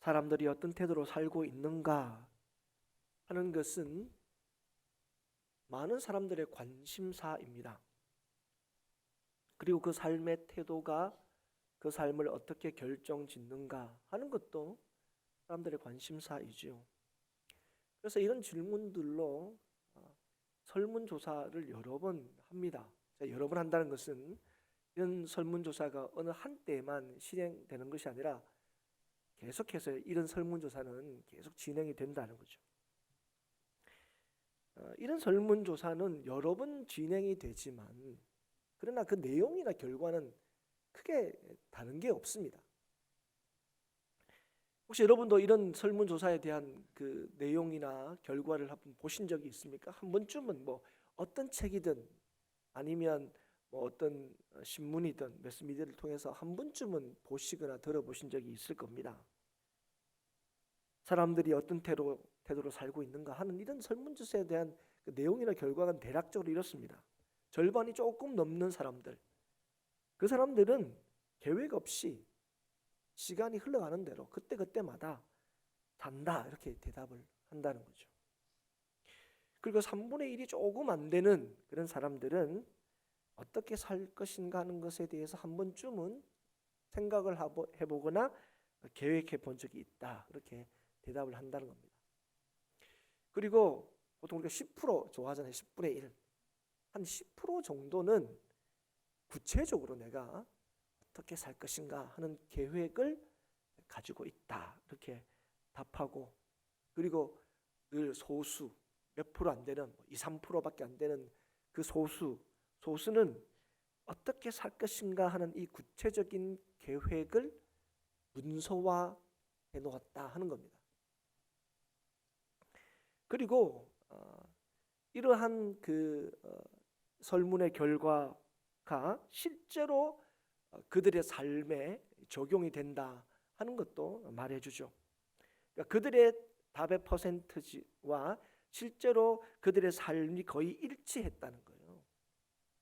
사람들이 어떤 태도로 살고 있는가 하는 것은 많은 사람들의 관심사입니다. 그리고 그 삶의 태도가 그 삶을 어떻게 결정짓는가 하는 것도 사람들의 관심사이죠. 그래서 이런 질문들로 설문조사를 여러 번 합니다. 여러 번 한다는 것은 이런 설문조사가 어느 한때만 실행되는 것이 아니라 계속해서 이런 설문조사는 계속 진행이 된다는 거죠. 이런 설문조사는 여러 번 진행이 되지만 그러나 그 내용이나 결과는 크게 다른 게 없습니다. 혹시 여러분도 이런 설문조사에 대한 그 내용이나 결과를 한번 보신 적이 있습니까? 한 번쯤은 뭐 어떤 책이든 아니면 뭐 어떤 신문이든 매스미디어를 통해서 한 번쯤은 보시거나 들어보신 적이 있을 겁니다. 사람들이 어떤 태도로 살고 있는가 하는 이런 설문조사에 대한 그 내용이나 결과가 대략적으로 이렇습니다. 절반이 조금 넘는 사람들, 그 사람들은 계획 없이 시간이 흘러가는 대로 그때그때마다 산다 이렇게 대답을 한다는 거죠. 그리고 3분의 1이 조금 안 되는 그런 사람들은 어떻게 살 것인가 하는 것에 대해서 한 번쯤은 생각을 해보거나 계획해 본 적이 있다 이렇게 대답을 한다는 겁니다. 그리고 보통 우리가 10% 좋아하잖아요. 10분의 1. 한 10% 정도는 구체적으로 내가 어떻게 살 것인가 하는 계획을 가지고 있다 이렇게 답하고, 그리고 늘 소수 몇 프로 안 되는 2, 3%밖에 안 되는 그 소수는 어떻게 살 것인가 하는 이 구체적인 계획을 문서화해 놓았다 하는 겁니다. 그리고 이러한 그 설문의 결과가 실제로 그들의 삶에 적용이 된다 하는 것도 말해주죠. 그러니까 그들의 답의 퍼센트지와 실제로 그들의 삶이 거의 일치했다는 거예요.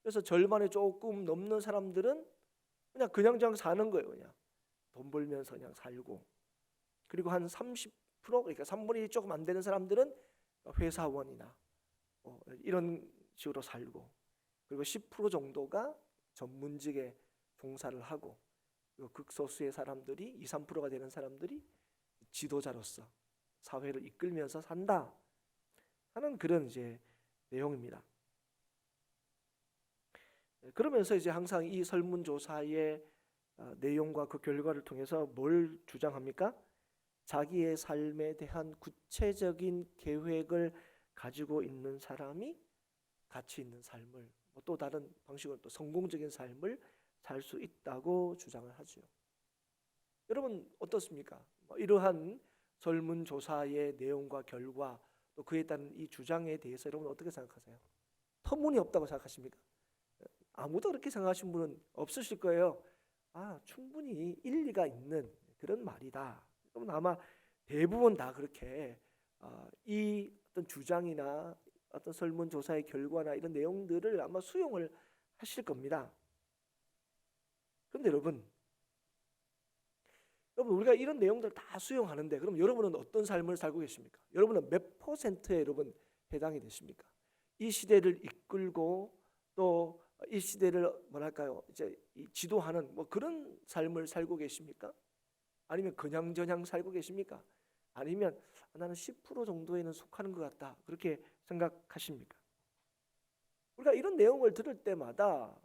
그래서 절반에 조금 넘는 사람들은 그냥 사는 거예요. 그냥 돈 벌면서 그냥 살고, 그리고 한 30% 그러니까 3분의 1이 조금 안 되는 사람들은 회사원이나 이런 식으로 살고, 그리고 10% 정도가 전문직에 종사를 하고, 그리고 극소수의 사람들이 2, 3%가 되는 사람들이 지도자로서 사회를 이끌면서 산다 하는 그런 이제 내용입니다. 그러면서 이제 항상 이 설문조사의 내용과 그 결과를 통해서 뭘 주장합니까? 자기의 삶에 대한 구체적인 계획을 가지고 있는 사람이 가치 있는 삶을, 또 다른 방식으로 또 성공적인 삶을 살 수 있다고 주장을 하죠. 여러분 어떻습니까? 이러한 설문조사의 내용과 결과, 또 그에 따른 이 주장에 대해서 여러분 어떻게 생각하세요? 터무니없다고 생각하십니까? 아무도 그렇게 생각하시는 분은 없으실 거예요. 충분히 일리가 있는 그런 말이다. 그러면 아마 대부분 다 그렇게 이 어떤 주장이나 어떤 설문조사의 결과나 이런 내용들을 아마 수용을 하실 겁니다. 그런데 여러분 우리가 이런 내용들 다 수용하는데 그럼 여러분은 어떤 삶을 살고 계십니까? 여러분은 몇 퍼센트에 여러분 해당이 되십니까? 이 시대를 이끌고 또 이 시대를 뭐랄까요, 이제 지도하는 그런 삶을 살고 계십니까? 아니면 그냥저냥 살고 계십니까? 아니면 나는 10% 정도에는 속하는 것 같다 그렇게 생각하십니까? 우리가 이런 내용을 들을 때마다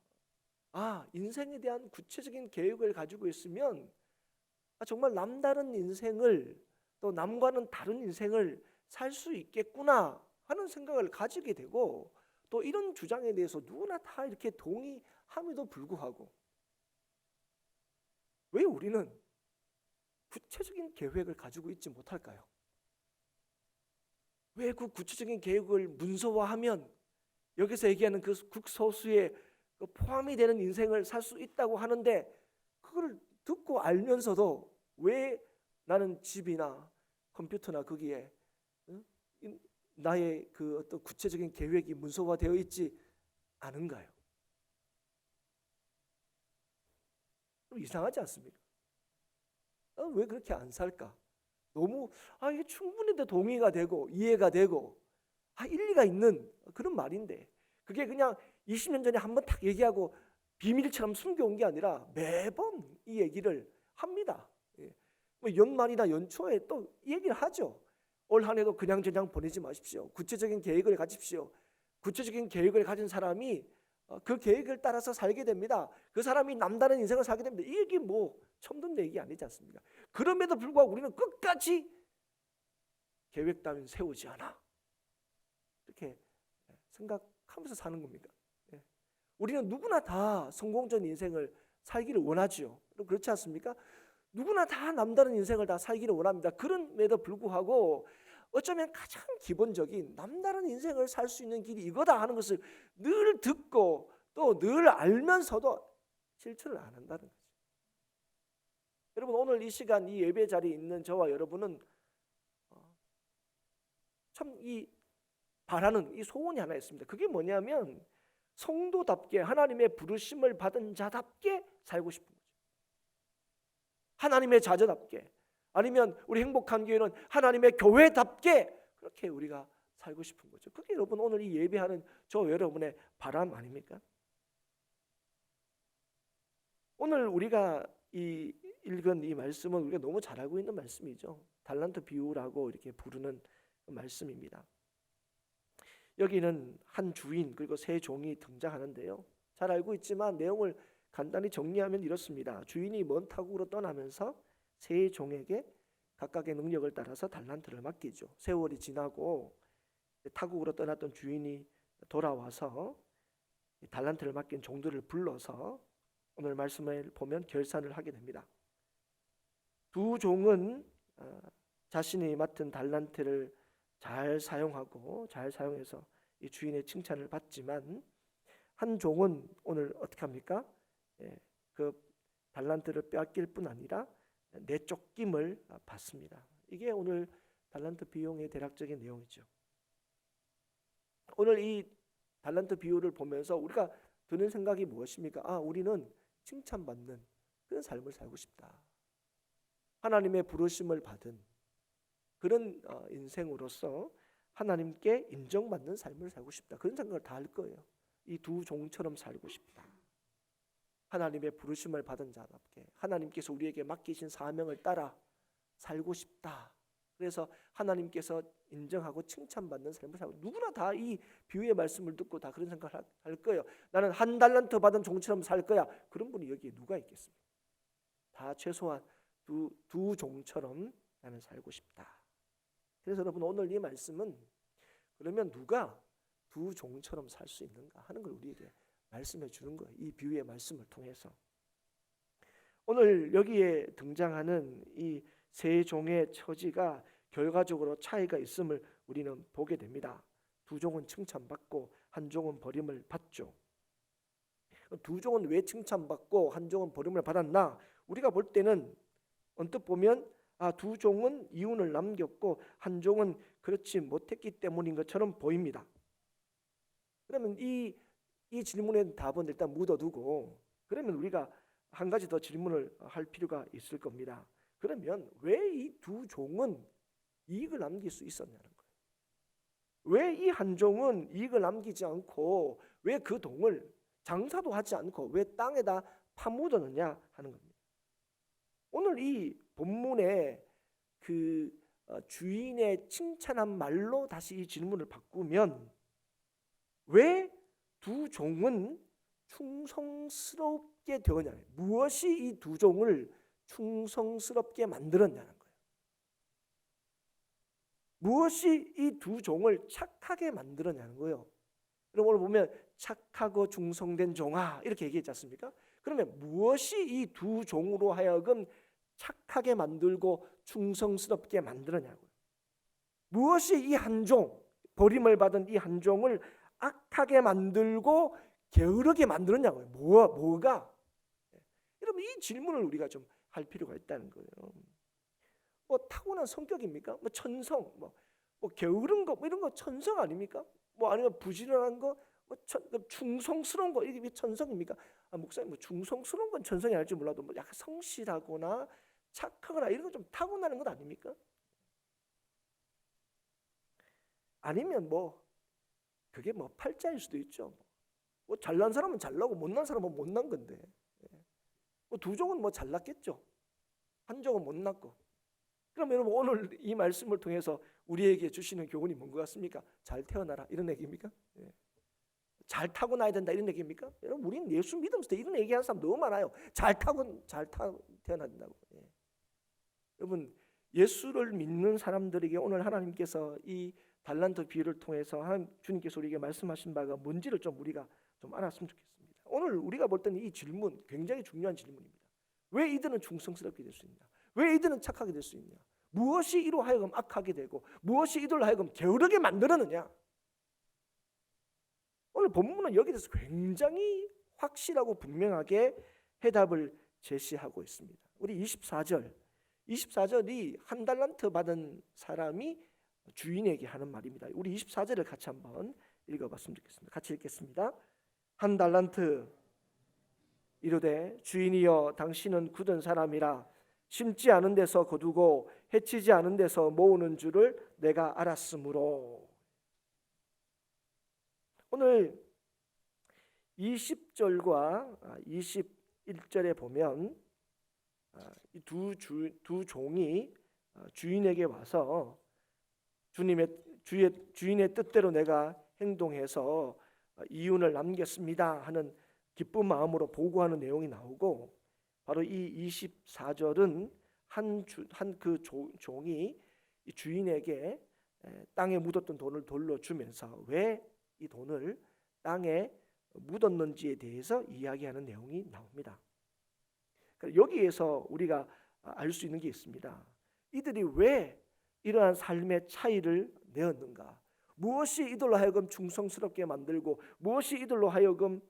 인생에 대한 구체적인 계획을 가지고 있으면 정말 남다른 인생을, 또 남과는 다른 인생을 살 수 있겠구나 하는 생각을 가지게 되고, 또 이런 주장에 대해서 누구나 다 이렇게 동의함에도 불구하고 왜 우리는 구체적인 계획을 가지고 있지 못할까요? 왜 그 구체적인 계획을 문서화하면 여기서 얘기하는 그 극소수의 포함이 되는 인생을 살 수 있다고 하는데, 그걸 듣고 알면서도 왜 나는 집이나 컴퓨터나 거기에 나의 그 어떤 구체적인 계획이 문서화되어 있지 않은가요? 이상하지 않습니까? 왜 그렇게 안 살까? 너무 이게 충분히 동의가 되고 이해가 되고 일리가 있는 그런 말인데, 그게 그냥 20년 전에 한번 딱 얘기하고 비밀처럼 숨겨온 게 아니라 매번 이 얘기를 합니다. 뭐 연말이나 연초에 또 이 얘기를 하죠. 올 한 해도 그냥저냥 보내지 마십시오. 구체적인 계획을 가집시오. 구체적인 계획을 가진 사람이 그 계획을 따라서 살게 됩니다. 그 사람이 남다른 인생을 살게 됩니다. 이 얘기 뭐 처음 듣는 얘기 아니지 않습니까? 그럼에도 불구하고 우리는 끝까지 계획 따윈 세우지 않아. 이렇게 생각하면서 사는 겁니다. 우리는 누구나 다 성공적인 인생을 살기를 원하죠. 그렇지 않습니까? 누구나 다 남다른 인생을 다 살기를 원합니다. 그럼에도 불구하고 어쩌면 가장 기본적인 남다른 인생을 살 수 있는 길이 이거다 하는 것을 늘 듣고 또 늘 알면서도 실천을 안 한다는 거죠. 여러분, 오늘 이 시간 이 예배 자리에 있는 저와 여러분은 참 이 바라는 이 소원이 하나 있습니다. 그게 뭐냐면 성도답게 하나님의 부르심을 받은 자답게 살고 싶은 거죠. 하나님의 자녀답게, 아니면 우리 행복한 교회는 하나님의 교회답게 그렇게 우리가 살고 싶은 거죠. 그게 여러분 오늘 이 예배하는 저 여러분의 바람 아닙니까? 오늘 우리가 이 읽은 이 말씀은 우리가 너무 잘 알고 있는 말씀이죠. 달란트 비유라고 이렇게 부르는 말씀입니다. 여기는 한 주인 그리고 세 종이 등장하는데요. 잘 알고 있지만 내용을 간단히 정리하면 이렇습니다. 주인이 먼 타국으로 떠나면서 세 종에게 각각의 능력을 따라서 달란트를 맡기죠. 세월이 지나고 타국으로 떠났던 주인이 돌아와서 달란트를 맡긴 종들을 불러서 오늘 말씀을 보면 결산을 하게 됩니다. 두 종은 자신이 맡은 달란트를 잘 사용하고 잘 사용해서 이 주인의 칭찬을 받지만, 한 종은 오늘 어떻게 합니까? 그 달란트를 빼앗길 뿐 아니라 내쫓김을 받습니다. 이게 오늘 달란트 비용의 대략적인 내용이죠. 오늘 이 달란트 비유를 보면서 우리가 드는 생각이 무엇입니까? 우리는 칭찬받는 그런 삶을 살고 싶다. 하나님의 부르심을 받은 그런 인생으로서 하나님께 인정받는 삶을 살고 싶다. 그런 생각을 다 할 거예요. 이 두 종처럼 살고 싶다. 하나님의 부르심을 받은 자답게 하나님께서 우리에게 맡기신 사명을 따라 살고 싶다. 그래서 하나님께서 인정하고 칭찬받는 삶을 살고, 누구나 다 이 비유의 말씀을 듣고 다 그런 생각을 할 거예요. 나는 한 달란트 받은 종처럼 살 거야. 그런 분이 여기에 누가 있겠습니까? 다 최소한 두 종처럼 나는 살고 싶다. 그래서 여러분, 오늘 이 말씀은 그러면 누가 두 종처럼 살 수 있는가 하는 걸 우리에게 말씀해 주는 거예요. 이 비유의 말씀을 통해서. 오늘 여기에 등장하는 이 세 종의 처지가 결과적으로 차이가 있음을 우리는 보게 됩니다. 두 종은 칭찬받고 한 종은 버림을 받죠. 두 종은 왜 칭찬받고 한 종은 버림을 받았나? 우리가 볼 때는 언뜻 보면 두 종은 이윤을 남겼고 한 종은 그렇지 못했기 때문인 것처럼 보입니다. 그러면 이 질문의 답은 일단 묻어두고, 그러면 우리가 한 가지 더 질문을 할 필요가 있을 겁니다. 그러면 왜 이 두 종은 이익을 남길 수 있었냐는 거예요. 왜 이 한 종은 이익을 남기지 않고 왜 그 동을 장사도 하지 않고 왜 땅에다 파묻었느냐 하는 겁니다. 오늘 이 본문의 그 주인의 칭찬한 말로 다시 이 질문을 바꾸면, 왜 두 종은 충성스럽게 되었냐? 무엇이 이 두 종을 충성스럽게 만들었냐는 거예요. 무엇이 이 두 종을 착하게 만들었냐는 거예요. 그럼 오늘 보면 착하고 충성된 종아 이렇게 얘기했지 않습니까? 그러면 무엇이 이 두 종으로 하여금 착하게 만들고 충성스럽게 만들었냐고요. 무엇이 이 한 종, 버림을 받은 이 한 종을 악하게 만들고 게으르게 만들었냐고요. 뭐가? 여러분, 이 질문을 우리가 좀 할 필요가 있다는 거예요. 뭐 타고난 성격입니까? 뭐 천성, 뭐 게으른 거, 이런 거 천성 아닙니까? 뭐 아니면 부지런한 거, 충성스러운 거, 이게 천성입니까? 목사님, 뭐 충성스러운 건 천성이 아닐지 몰라도 뭐 약간 성실하거나 착하거나 이런 거 좀 타고나는 것 아닙니까? 아니면 그게 팔자일 수도 있죠. 잘난 사람은 잘나고 못난 사람은 못난 건데, 두 종은 잘났겠죠. 한 종은 못났고. 그럼 여러분, 오늘 이 말씀을 통해서 우리에게 주시는 교훈이 뭔 것 같습니까? 잘 태어나라, 이런 얘기입니까? 잘 타고나야 된다, 이런 얘기입니까? 여러분, 우리는 예수 믿으면서 이런 얘기하는 사람 너무 많아요. 잘 태어나야 된다고. 여러분, 예수를 믿는 사람들에게 오늘 하나님께서 이 달란트 비유를 통해서 주님께서 우리에게 말씀하신 바가 뭔지를 좀 우리가 좀 알았으면 좋겠습니다. 오늘 우리가 볼 때는 이 질문 굉장히 중요한 질문입니다. 왜 이들은 충성스럽게 될 수 있냐? 왜 이들은 착하게 될 수 있냐? 무엇이 이로 하여금 악하게 되고 무엇이 이들로 하여금 게으르게 만들었느냐? 오늘 본문은 여기에 대해서 굉장히 확실하고 분명하게 해답을 제시하고 있습니다. 우리 24절이 한 달란트 받은 사람이 주인에게 하는 말입니다. 우리 24절을 같이 한번 읽어봤으면 좋겠습니다. 같이 읽겠습니다. 한 달란트 이르되 주인이여 당신은 굳은 사람이라 심지 않은 데서 거두고 해치지 않은 데서 모으는 줄을 내가 알았으므로. 오늘 20절과 21절에 보면 이 두 종이 주인에게 와서 주인의 뜻대로 내가 행동해서 이윤을 남겼습니다 하는 기쁜 마음으로 보고하는 내용이 나오고, 바로 이 24절은 그 종이 이 주인에게 땅에 묻었던 돈을 돌려주면서 왜 이 돈을 땅에 묻었는지에 대해서 이야기하는 내용이 나옵니다. 여기에서 우리가 알 수 있는 게 있습니다. 이들이 왜 이러한 삶의 차이를 내었는가? 무엇이 이들로 하여금 충성스럽게 만들고 무엇이 이로 하여금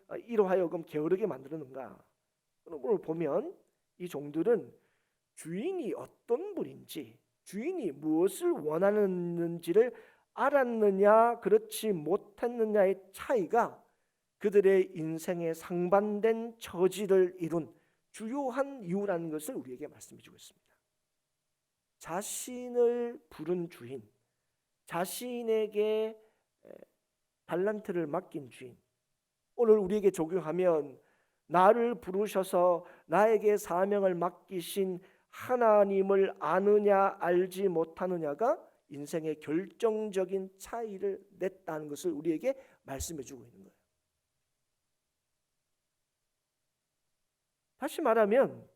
게으르게 만드는가? 오늘 보면 이 종들은 주인이 어떤 분인지, 주인이 무엇을 원하는지를 알았느냐 그렇지 못했느냐의 차이가 그들의 인생의 상반된 처지를 이룬 주요한 이유라는 것을 우리에게 말씀해주고 있습니다. 자신을 부른 주인, 자신에게 달란트를 맡긴 주인, 오늘 우리에게 적용하면 나를 부르셔서 나에게 사명을 맡기신 하나님을 아느냐 알지 못하느냐가 인생의 결정적인 차이를 냈다는 것을 우리에게 말씀해주고 있는 거예요. 다시 말하면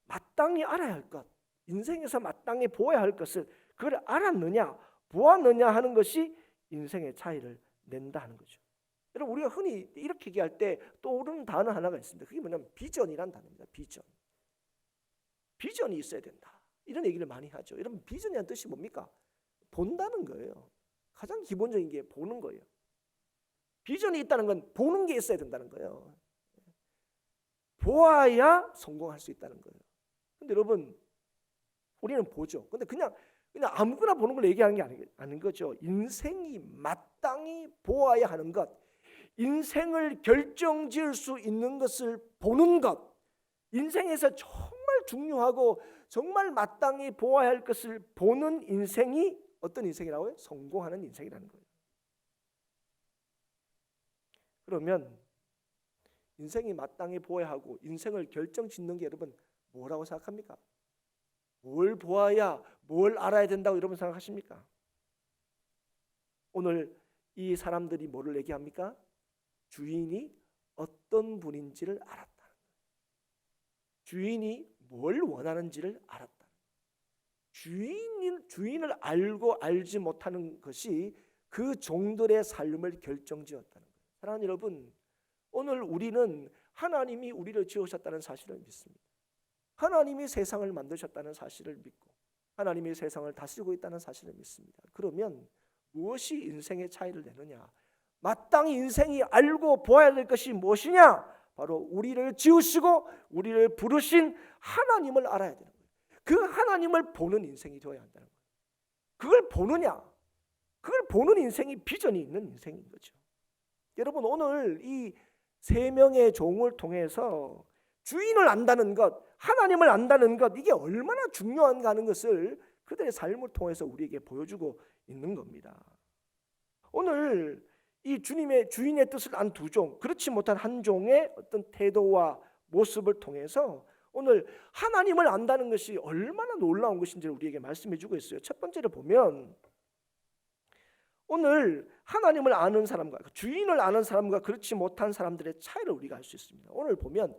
마땅히 알아야 할 것, 인생에서 마땅히 보아야 할 것을 그걸 알았느냐 보았느냐 하는 것이 인생의 차이를 낸다 하는 거죠. 여러분, 우리가 흔히 이렇게 얘기할 때 떠오르는 단어 하나가 있습니다. 그게 뭐냐면 비전이란 단어입니다. 비전이 있어야 된다, 이런 얘기를 많이 하죠. 여러분, 비전이라는 뜻이 뭡니까? 본다는 거예요. 가장 기본적인 게 보는 거예요. 비전이 있다는 건 보는 게 있어야 된다는 거예요. 보아야 성공할 수 있다는 거예요. 근데 여러분, 우리는 보죠. 근데 그냥 아무거나 보는 걸 얘기하는 게 아닌 거죠. 인생이 마땅히 보아야 하는 것, 인생을 결정지을 수 있는 것을 보는 것, 인생에서 정말 중요하고 정말 마땅히 보아야 할 것을 보는 인생이 어떤 인생이라고요? 성공하는 인생이라는 거예요. 그러면 인생이 마땅히 보아야 하고 인생을 결정짓는 게 여러분 뭐라고 생각합니까? 뭘 보아야, 뭘 알아야 된다고 여러분 생각하십니까? 오늘 이 사람들이 뭐를 얘기합니까? 주인이 어떤 분인지를 알았다. 주인이 뭘 원하는지를 알았다. 주인을 알고 알지 못하는 것이 그 종들의 삶을 결정지었다는 거예요. 사랑하는 여러분, 오늘 우리는 하나님이 우리를 지으셨다는 사실을 믿습니다. 하나님이 세상을 만드셨다는 사실을 믿고 하나님이 세상을 다스리고 있다는 사실을 믿습니다. 그러면 무엇이 인생의 차이를 내느냐? 마땅히 인생이 알고 보아야 될 것이 무엇이냐? 바로 우리를 지으시고 우리를 부르신 하나님을 알아야 되는 거예요. 그 하나님을 보는 인생이 되어야 한다는 거예요. 그걸 보느냐? 그걸 보는 인생이 비전이 있는 인생인 거죠. 여러분, 오늘 이 세 명의 종을 통해서 주인을 안다는 것, 하나님을 안다는 것, 이게 얼마나 중요한가 하는 것을 그들의 삶을 통해서 우리에게 보여주고 있는 겁니다. 오늘 이 주인의 뜻을 안 두 종, 그렇지 못한 한 종의 어떤 태도와 모습을 통해서 오늘 하나님을 안다는 것이 얼마나 놀라운 것인지를 우리에게 말씀해 주고 있어요. 첫 번째로 보면 오늘 하나님을 아는 사람과 주인을 아는 사람과 그렇지 못한 사람들의 차이를 우리가 알 수 있습니다. 오늘 보면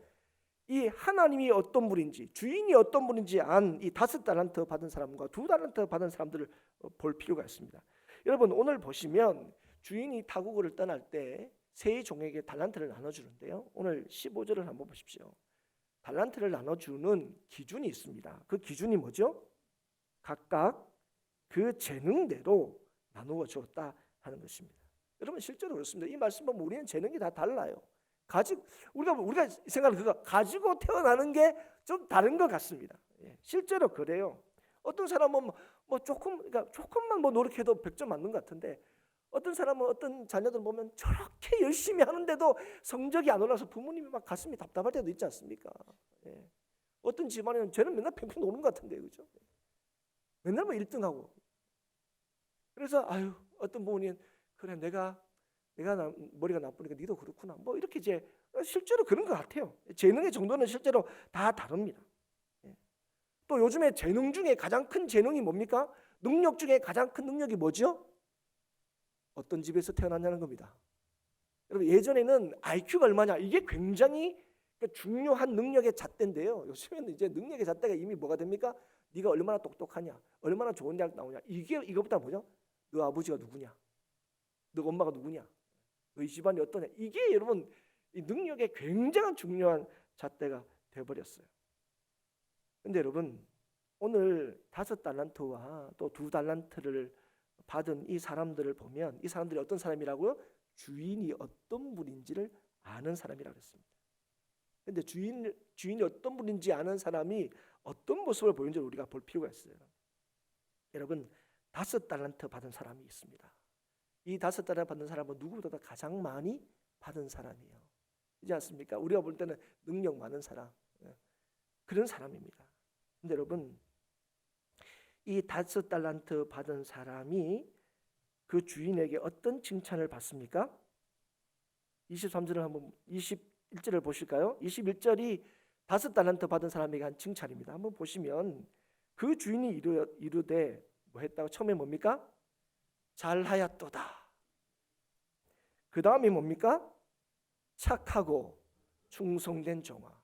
이 하나님이 어떤 분인지, 주인이 어떤 분인지 안 이 5달란트 받은 사람과 2달란트 받은 사람들을 볼 필요가 있습니다. 여러분, 오늘 보시면 주인이 타국을 떠날 때 세 종에게 달란트를 나눠주는데요. 오늘 15절을 한번 보십시오. 달란트를 나눠주는 기준이 있습니다. 그 기준이 뭐죠? 각각 그 재능대로 나누어 주었다 하는 것입니다. 여러분, 실제로 그렇습니다. 이 말씀 보면 우리는 재능이 다 달라요. 우리가 생각하는 그거 가지고 태어나는 게 좀 다른 것 같습니다. 실제로 그래요. 어떤 사람은 그러니까 조금만 노력해도 100점 맞는 것 같은데, 어떤 사람은 어떤 자녀들 보면 저렇게 열심히 하는데도 성적이 안 올라서 부모님이 막 가슴이 답답할 때도 있지 않습니까? 어떤 집안에는 쟤는 맨날 팽팽 노는 것 같은데, 그죠? 맨날 1등하고. 그래서 어떤 부모님은 그래 내가 머리가 나쁘니까 니도 그렇구나. 이렇게 이제 실제로 그런 것 같아요. 재능의 정도는 실제로 다 다릅니다. 또 요즘에 재능 중에 가장 큰 재능이 뭡니까? 능력 중에 가장 큰 능력이 뭐죠? 어떤 집에서 태어났냐는 겁니다. 여러분, 예전에는 IQ가 얼마냐 이게 굉장히 중요한 능력의 잣대인데요. 요즘에는 이제 능력의 잣대가 이미 뭐가 됩니까? 네가 얼마나 똑똑하냐, 얼마나 좋은 대학 나오냐, 이거보다 뭐죠? 너 아버지가 누구냐, 너 엄마가 누구냐, 너희 집안이 어떠냐. 이게 여러분 이 능력의 굉장한 중요한 잣대가 되어버렸어요. 근데 여러분, 오늘 5달란트와 또 2달란트를 받은 이 사람들을 보면 이 사람들이 어떤 사람이라고요? 주인이 어떤 분인지를 아는 사람이라고 했습니다. 근데 주인이 어떤 분인지 아는 사람이 어떤 모습을 보이는지 우리가 볼 필요가 있어요. 여러분, 5달란트 받은 사람이 있습니다. 이 5달란트 받은 사람은 누구보다 가장 많이 받은 사람이에요. 그렇지 않습니까? 우리가 볼 때는 능력 많은 사람, 그런 사람입니다. 근데 여러분, 이 5달란트 받은 사람이 그 주인에게 어떤 칭찬을 받습니까? 23절을 한번 21절을 보실까요? 21절이 5달란트 받은 사람에게 한 칭찬입니다. 한번 보시면 그 주인이 이르되 뭐 했다고? 처음에 뭡니까? 잘하였도다. 그 다음에 뭡니까? 착하고 충성된 종아.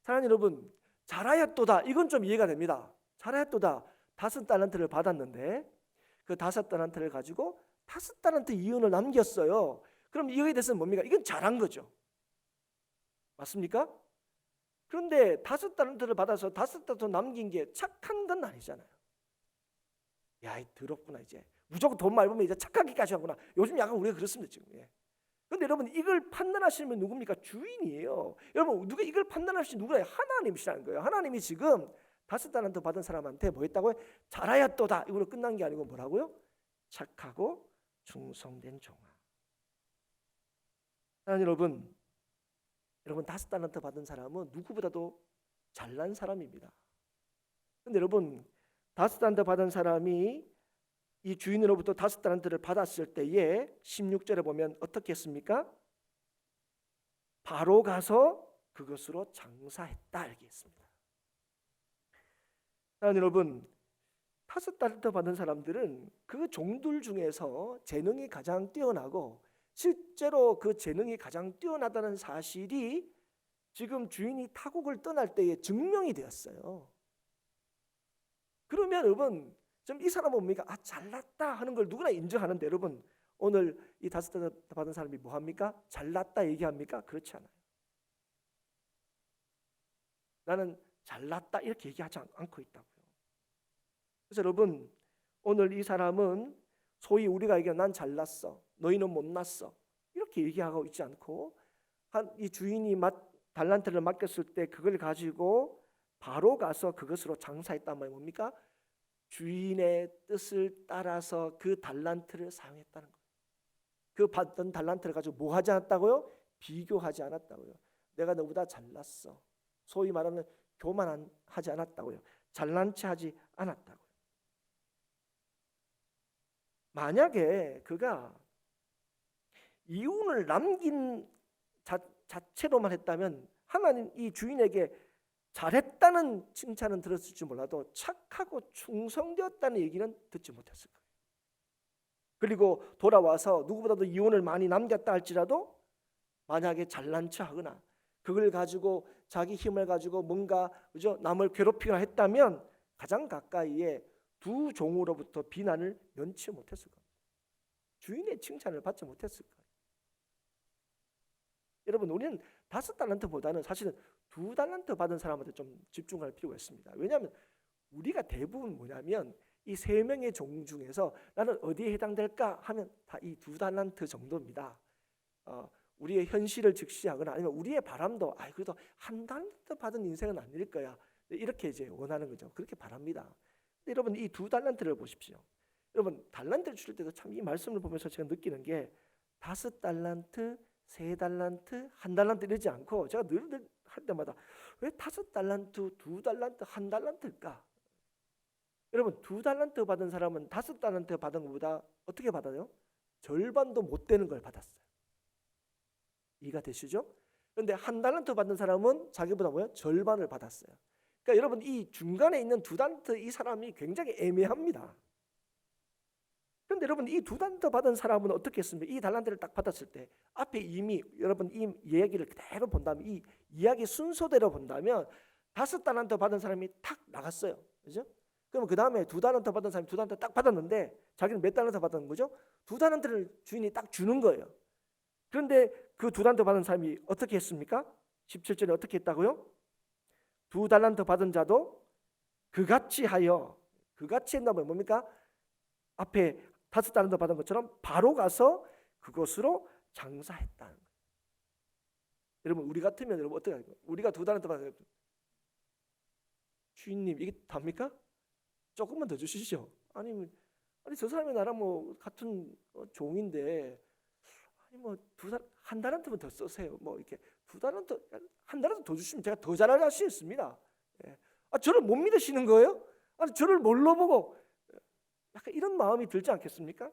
사랑하는 여러분, 잘하였도다 이건 좀 이해가 됩니다. 잘하였도다, 5달란트를 받았는데 그 5달란트를 가지고 5달란트 이윤을 남겼어요. 그럼 이거에 대해서는 뭡니까? 이건 잘한 거죠. 맞습니까? 그런데 5달란트를 받아서 5달란트 남긴 게 착한 건 아니잖아요. 야, 더럽구나 이제. 무조건 돈 많이 벌면 이제 착하기까지 하구나. 요즘 약간 우리가 그렇습니다 지금. 그런데 여러분, 이걸 판단하시는 분 누굽니까? 주인이에요. 여러분, 누가 이걸 판단하시는 누구예요? 하나님이시라는 거예요. 하나님이 지금 5달란트 받은 사람한테 뭐 했다고요? 잘하였도다 이걸로 끝난 게 아니고 뭐라고요? 착하고 충성된 종아. 사랑하는 여러분, 5달란트 받은 사람은 누구보다도 잘난 사람입니다. 그런데 여러분, 5달란트 받은 사람이 이 주인으로부터 5달란트를 받았을 때에 16절에 보면 어떻게 했습니까? 바로 가서 그것으로 장사했다 이렇게 했습니다. 여러분, 5달란트 받은 사람들은 그 종들 중에서 재능이 가장 뛰어나고 실제로 그 재능이 가장 뛰어나다는 사실이 지금 주인이 타국을 떠날 때에 증명이 되었어요. 그러면 여러분, 좀 이 사람은 뭡니까? 잘났다 하는 걸 누구나 인정하는데 여러분, 오늘 이 5달란트 받은 사람이 뭐 합니까? 잘났다 얘기합니까? 그렇지 않아요. 나는 잘났다 이렇게 얘기하지 않고 있다고요. 그래서 여러분, 오늘 이 사람은 소위 우리가 얘기하는 난 잘났어, 너희는 못났어 이렇게 얘기하고 있지 않고, 이 주인이 달란트를 맡겼을 때 그걸 가지고 바로 가서 그것으로 장사했단 말이 뭡니까? 주인의 뜻을 따라서 그 달란트를 사용했다는 거예요. 그 받던 달란트를 가지고 뭐 하지 않았다고요? 비교하지 않았다고요. 내가 너보다 잘났어, 소위 말하는 교만하지 않았다고요. 잘난 체 하지 않았다고요. 만약에 그가 이윤을 남긴 자체로만 했다면 하나님 이 주인에게 잘했다는 칭찬은 들었을지 몰라도 착하고 충성되었다는 얘기는 듣지 못했을 거예요. 그리고 돌아와서 누구보다도 이윤을 많이 남겼다 할지라도 만약에 잘난 척하거나 그걸 가지고 자기 힘을 가지고 뭔가 그죠 남을 괴롭히거나 했다면 가장 가까이에 두 종으로부터 비난을 면치 못했을 겁니다. 주인의 칭찬을 받지 못했을 거예요. 여러분 우리는 5달란트보다는 사실은 2달란트 받은 사람한테 좀 집중할 필요가 있습니다. 왜냐하면 우리가 대부분 뭐냐면 이 3명의 종 중에서 나는 어디에 해당될까 하면 다 이 2달란트 정도입니다. 우리의 현실을 직시하거나 아니면 우리의 바람도 그래도 1달란트 받은 인생은 아닐 거야 이렇게 이제 원하는 거죠. 그렇게 바랍니다. 근데 여러분 이 2달란트를 보십시오. 여러분 달란트를 줄 때도 참 이 말씀을 보면서 제가 느끼는 게 5달란트 3달란트, 1달란트 이러지 않고 제가 늘 할 때마다 왜 5달란트, 2달란트, 1달란트일까? 여러분 2달란트 받은 사람은 5달란트 받은 것보다 어떻게 받아요? 절반도 못 되는 걸 받았어요. 이해가 되시죠? 그런데 1달란트 받은 사람은 자기보다 뭐예요? 절반을 받았어요. 그러니까 여러분 이 중간에 있는 2달란트 이 사람이 굉장히 애매합니다. 그런데 여러분 이 2달란트 받은 사람은 어떻게 했습니까? 이 달란트를 딱 받았을 때 앞에 이미 여러분 이 이야기를 그대로 본다면 이 이야기 순서대로 본다면 5달란트 받은 사람이 탁 나갔어요. 그죠? 그럼 그 다음에 2달란트 받은 사람이 2달란트 딱 받았는데 자기는 몇 달란트 받은 거죠? 2달란트를 주인이 딱 주는 거예요. 그런데 그 2달란트 받은 사람이 어떻게 했습니까? 17절에 어떻게 했다고요? 2달란트 받은 자도 그같이 하여 그같이 했다면 뭡니까? 앞에 5달란트 받은 것처럼 바로 가서 그것으로 장사했다는 거예요. 여러분 우리 같으면 여러분 어떻게 할까요? 우리가 2달란트 받은 주인님 이게 답니까? 조금만 더 주시죠. 아니 저 사람이 나랑 뭐 같은 종인데 뭐 1달란트만 더 쓰세요. 뭐 이렇게 2달란트 1달란트 더 주시면 제가 더 잘할 수 있습니다. 예. 저를 못 믿으시는 거예요? 저를 뭘로 보고 약간 이런 마음이 들지 않겠습니까?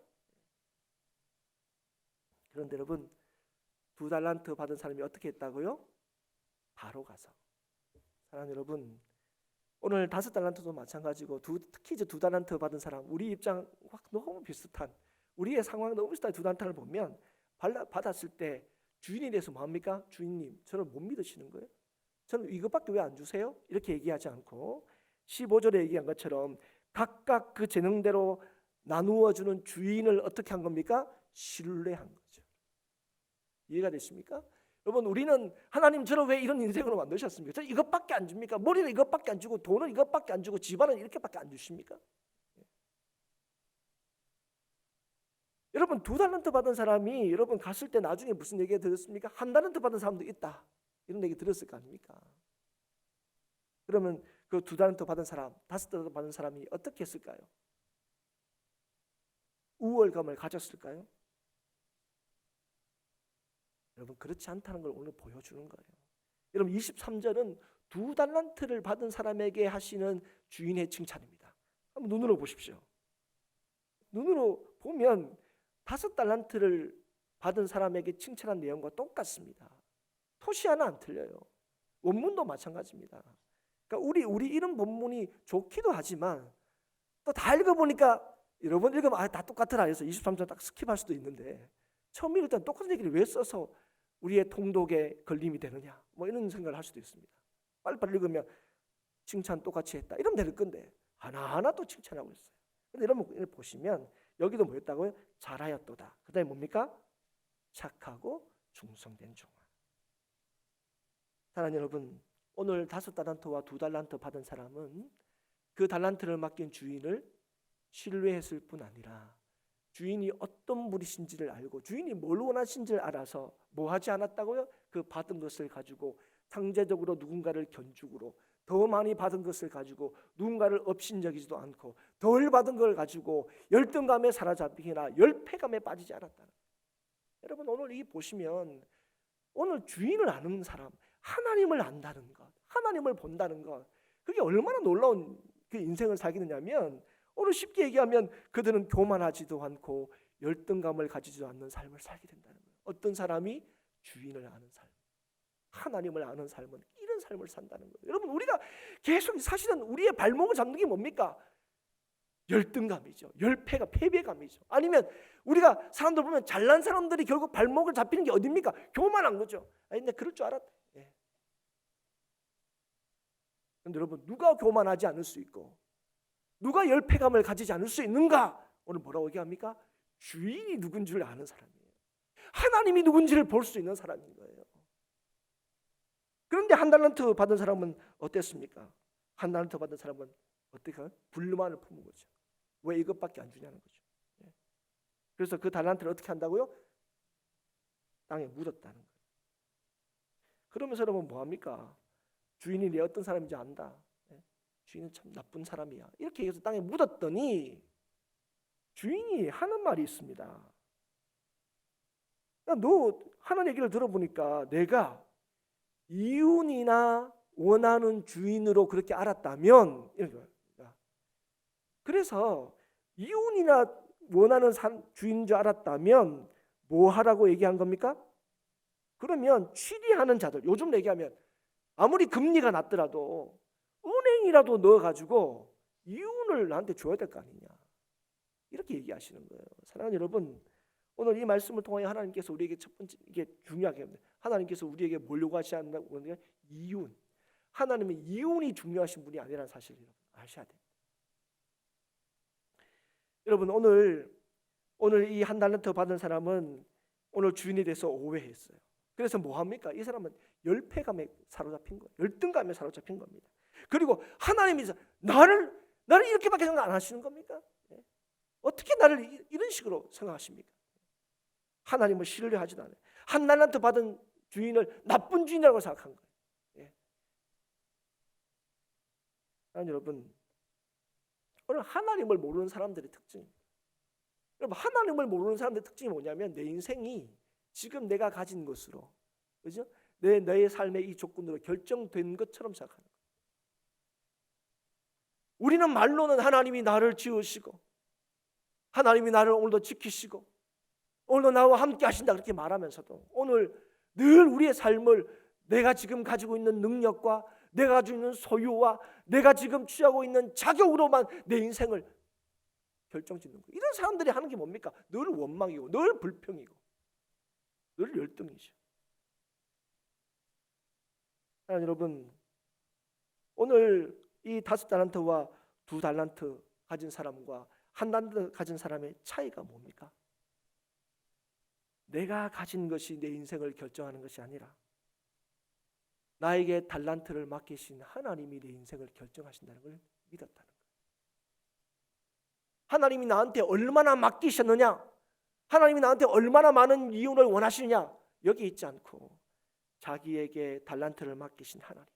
그런데 여러분 2달란트 받은 사람이 어떻게 했다고요? 바로 가서 사랑하는 여러분 오늘 5달란트도 마찬가지고 특히 이제 2달란트 받은 사람 우리 입장 너무 비슷한 우리의 상황 너무 비슷한 2달란트를 보면 받았을 때 주인에 대해서 뭐합니까? 주인님 저를 못 믿으시는 거예요? 저는 이것밖에 왜 안 주세요? 이렇게 얘기하지 않고 15절에 얘기한 것처럼 각각 그 재능대로 나누어 주는 주인을 어떻게 한 겁니까? 신뢰한 거죠. 이해가 되십니까? 여러분 우리는 하나님 저를 왜 이런 인생으로 만드셨습니까? 저 이것밖에 안 줍니까? 머리는 이것밖에 안 주고 돈은 이것밖에 안 주고 집안은 이렇게밖에 안 주십니까? 여러분 2달란트 받은 사람이 여러분 갔을 때 나중에 무슨 얘기 들었습니까? 1달란트 받은 사람도 있다 이런 얘기 들었을 거 아닙니까? 그러면 그 2달란트 받은 사람 5달란트 받은 사람이 어떻게 했을까요? 우월감을 가졌을까요? 여러분 그렇지 않다는 걸 오늘 보여주는 거예요. 여러분 23절은 2달란트를 받은 사람에게 하시는 주인의 칭찬입니다. 한번 눈으로 보십시오. 눈으로 보면 5달란트를 받은 사람에게 칭찬한 내용과 똑같습니다. 토시 하나 안 틀려요. 원문도 마찬가지입니다. 그러니까 우리 이런 본문이 좋기도 하지만 또 다 읽어보니까 여러분 읽으면 다 똑같더라 해서 23절 딱 스킵할 수도 있는데 처음 읽을 때 똑같은 얘기를 왜 써서 우리의 통독에 걸림이 되느냐 뭐 이런 생각을 할 수도 있습니다. 빨리빨리 읽으면 칭찬 똑같이 했다 이러면 될 건데 하나하나 또 칭찬하고 있어요. 근데 여러분 보시면 여기도 뭐였다고요? 잘하였도다. 그 다음에 뭡니까? 착하고 충성된 종아. 사랑하는 여러분 오늘 5달란트와 2달란트 받은 사람은 그 달란트를 맡긴 주인을 신뢰했을 뿐 아니라 주인이 어떤 분이신지를 알고 주인이 뭘 원하신지를 알아서 뭐 하지 않았다고요? 그 받은 것을 가지고 상대적으로 누군가를 견죽으로 더 많이 받은 것을 가지고 누군가를 업신여기지도 않고 덜 받은 걸 가지고 열등감에 사로잡히거나 열패감에 빠지지 않았다는 거예요. 여러분 오늘 이 보시면 오늘 주인을 아는 사람 하나님을 안다는 것 하나님을 본다는 것 그게 얼마나 놀라운 그 인생을 살게 되냐면 오늘 쉽게 얘기하면 그들은 교만하지도 않고 열등감을 가지지도 않는 삶을 살게 된다는 거예요. 어떤 사람이 주인을 아는 삶, 하나님을 아는 삶은 이런 삶을 산다는 거예요. 여러분, 우리가 계속 사실은 우리의 발목을 잡는 게 뭡니까? 열등감이죠. 열패가 패배감이죠. 아니면 우리가 사람들 보면 잘난 사람들이 결국 발목을 잡히는 게 어딥니까? 교만한 거죠. 아니, 근데 그럴 줄 알았다. 예. 그런데 여러분, 누가 교만하지 않을 수 있고 누가 열패감을 가지지 않을 수 있는가? 오늘 뭐라고 얘기합니까? 주인이 누군 줄 아는 사람이에요. 하나님이 누군지를 볼 수 있는 사람인 거예요. 그런데 한 달란트 받은 사람은 어땠습니까? 한 달란트 받은 사람은 어떻게 불만을 품은 거죠. 왜 이것밖에 안 주냐는 거죠. 그래서 그 달란트를 어떻게 한다고요? 땅에 묻었다는 거예요. 그러면서 여러분 뭐합니까? 주인이 내 어떤 사람인지 안다. 주인은 참 나쁜 사람이야. 이렇게 해서 땅에 묻었더니 주인이 하는 말이 있습니다. 너 하는 얘기를 들어보니까 내가 이윤이나 원하는 주인으로 그렇게 알았다면, 그래서 이윤이나 원하는 주인인 줄 알았다면 뭐 하라고 얘기한 겁니까? 그러면 취리하는 자들, 요즘 얘기하면 아무리 금리가 낮더라도 은행이라도 넣어가지고 이윤을 나한테 줘야 될 거 아니냐, 이렇게 얘기하시는 거예요. 사랑하는 여러분, 오늘 이 말씀을 통하여 하나님께서 우리에게 첫 번째, 이게 중요하게 합니다. 하나님께서 우리에게 뭘 요구하시는 거냐? 이윤. 하나님은 이윤이 중요하신 분이 아니라는 사실을 아셔야 돼요. 여러분, 오늘 이 한 달란트 받은 사람은 오늘 주인에 대해서 오해했어요. 그래서 뭐 합니까? 이 사람은 열패감에 사로잡힌 거예요. 열등감에 사로잡힌 겁니다. 그리고 하나님이 나를 이렇게밖에 생각 안 하시는 겁니까? 어떻게 나를 이런 식으로 생각하십니까? 하나님을 신뢰하지도 않아요. 한 달란트 받은 주인을 나쁜 주인이라고 생각한 거예요. 여러분, 오늘 하나님을 모르는 사람들의 특징입니다. 여러분, 하나님을 모르는 사람들의 특징이 뭐냐면 내 인생이 지금 내가 가진 것으로, 그죠? 내 삶의 이 조건으로 결정된 것처럼 생각하는 거예요. 우리는 말로는 하나님이 나를 지으시고 하나님이 나를 오늘도 지키시고 오늘도 나와 함께 하신다 그렇게 말하면서도 오늘 늘 우리의 삶을 내가 지금 가지고 있는 능력과 내가 가지고 있는 소유와 내가 지금 취하고 있는 자격으로만 내 인생을 결정짓는 거예요. 이런 사람들이 하는 게 뭡니까? 늘 원망이고 늘 불평이고 늘 열등이죠. 여러분, 오늘 이 5달란트와 2달란트 가진 사람과 1달란트 가진 사람의 차이가 뭡니까? 내가 가진 것이 내 인생을 결정하는 것이 아니라 나에게 달란트를 맡기신 하나님이 내 인생을 결정하신다는 걸 믿었다는 거예요. 하나님이 나한테 얼마나 맡기셨느냐, 하나님이 나한테 얼마나 많은 이윤을 원하시느냐, 여기 있지 않고 자기에게 달란트를 맡기신 하나님,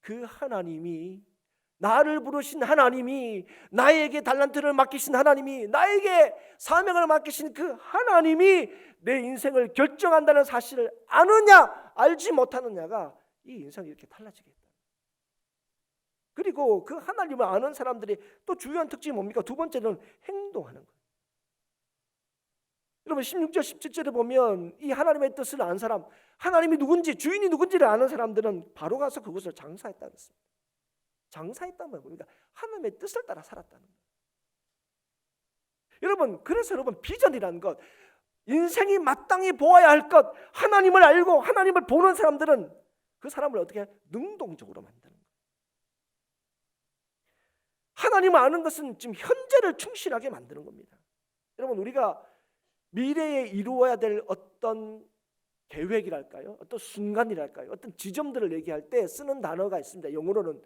그 하나님이, 나를 부르신 하나님이, 나에게 달란트를 맡기신 하나님이, 나에게 사명을 맡기신 그 하나님이 내 인생을 결정한다는 사실을 아느냐 알지 못하느냐가 이 인생이 이렇게 달라지겠다. 그리고 그 하나님을 아는 사람들이 또 중요한 특징이 뭡니까? 두 번째는 행동하는 거예요. 여러분, 16절 17절에 보면 이 하나님의 뜻을 아는 사람, 하나님이 누군지, 주인이 누군지를 아는 사람들은 바로 가서 그곳을 장사했다고 했습니다. 장사했다면 뭡니까? 하나님의 뜻을 따라 살았다는 거예요. 여러분, 그래서 여러분, 비전이라는 것, 인생이 마땅히 보아야 할 것, 하나님을 알고 하나님을 보는 사람들은 그 사람을 어떻게 능동적으로 만드는 거예요. 하나님을 아는 것은 지금 현재를 충실하게 만드는 겁니다. 여러분, 우리가 미래에 이루어야 될 어떤 계획이랄까요? 어떤 순간이랄까요? 어떤 지점들을 얘기할 때 쓰는 단어가 있습니다. 영어로는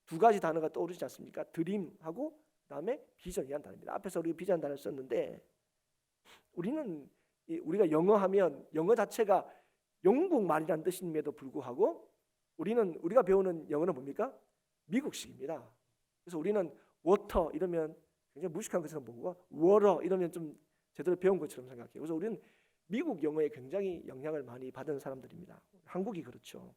두 가지 단어가 떠오르지 않습니까? 드림하고 그다음에 비전이라는 단어입니다. 앞에서 우리가 비전 단어를 썼는데, 우리가 영어하면 영어 자체가 영국 말이라는 뜻임에도 불구하고 우리가 배우는 영어는 뭡니까? 미국식입니다. 그래서 우리는 워터 이러면 굉장히 무식한 것처럼 보고 워러 이러면 좀 제대로 배운 것처럼 생각해요. 그래서 우리는 미국 영어에 굉장히 영향을 많이 받은 사람들입니다. 한국이 그렇죠.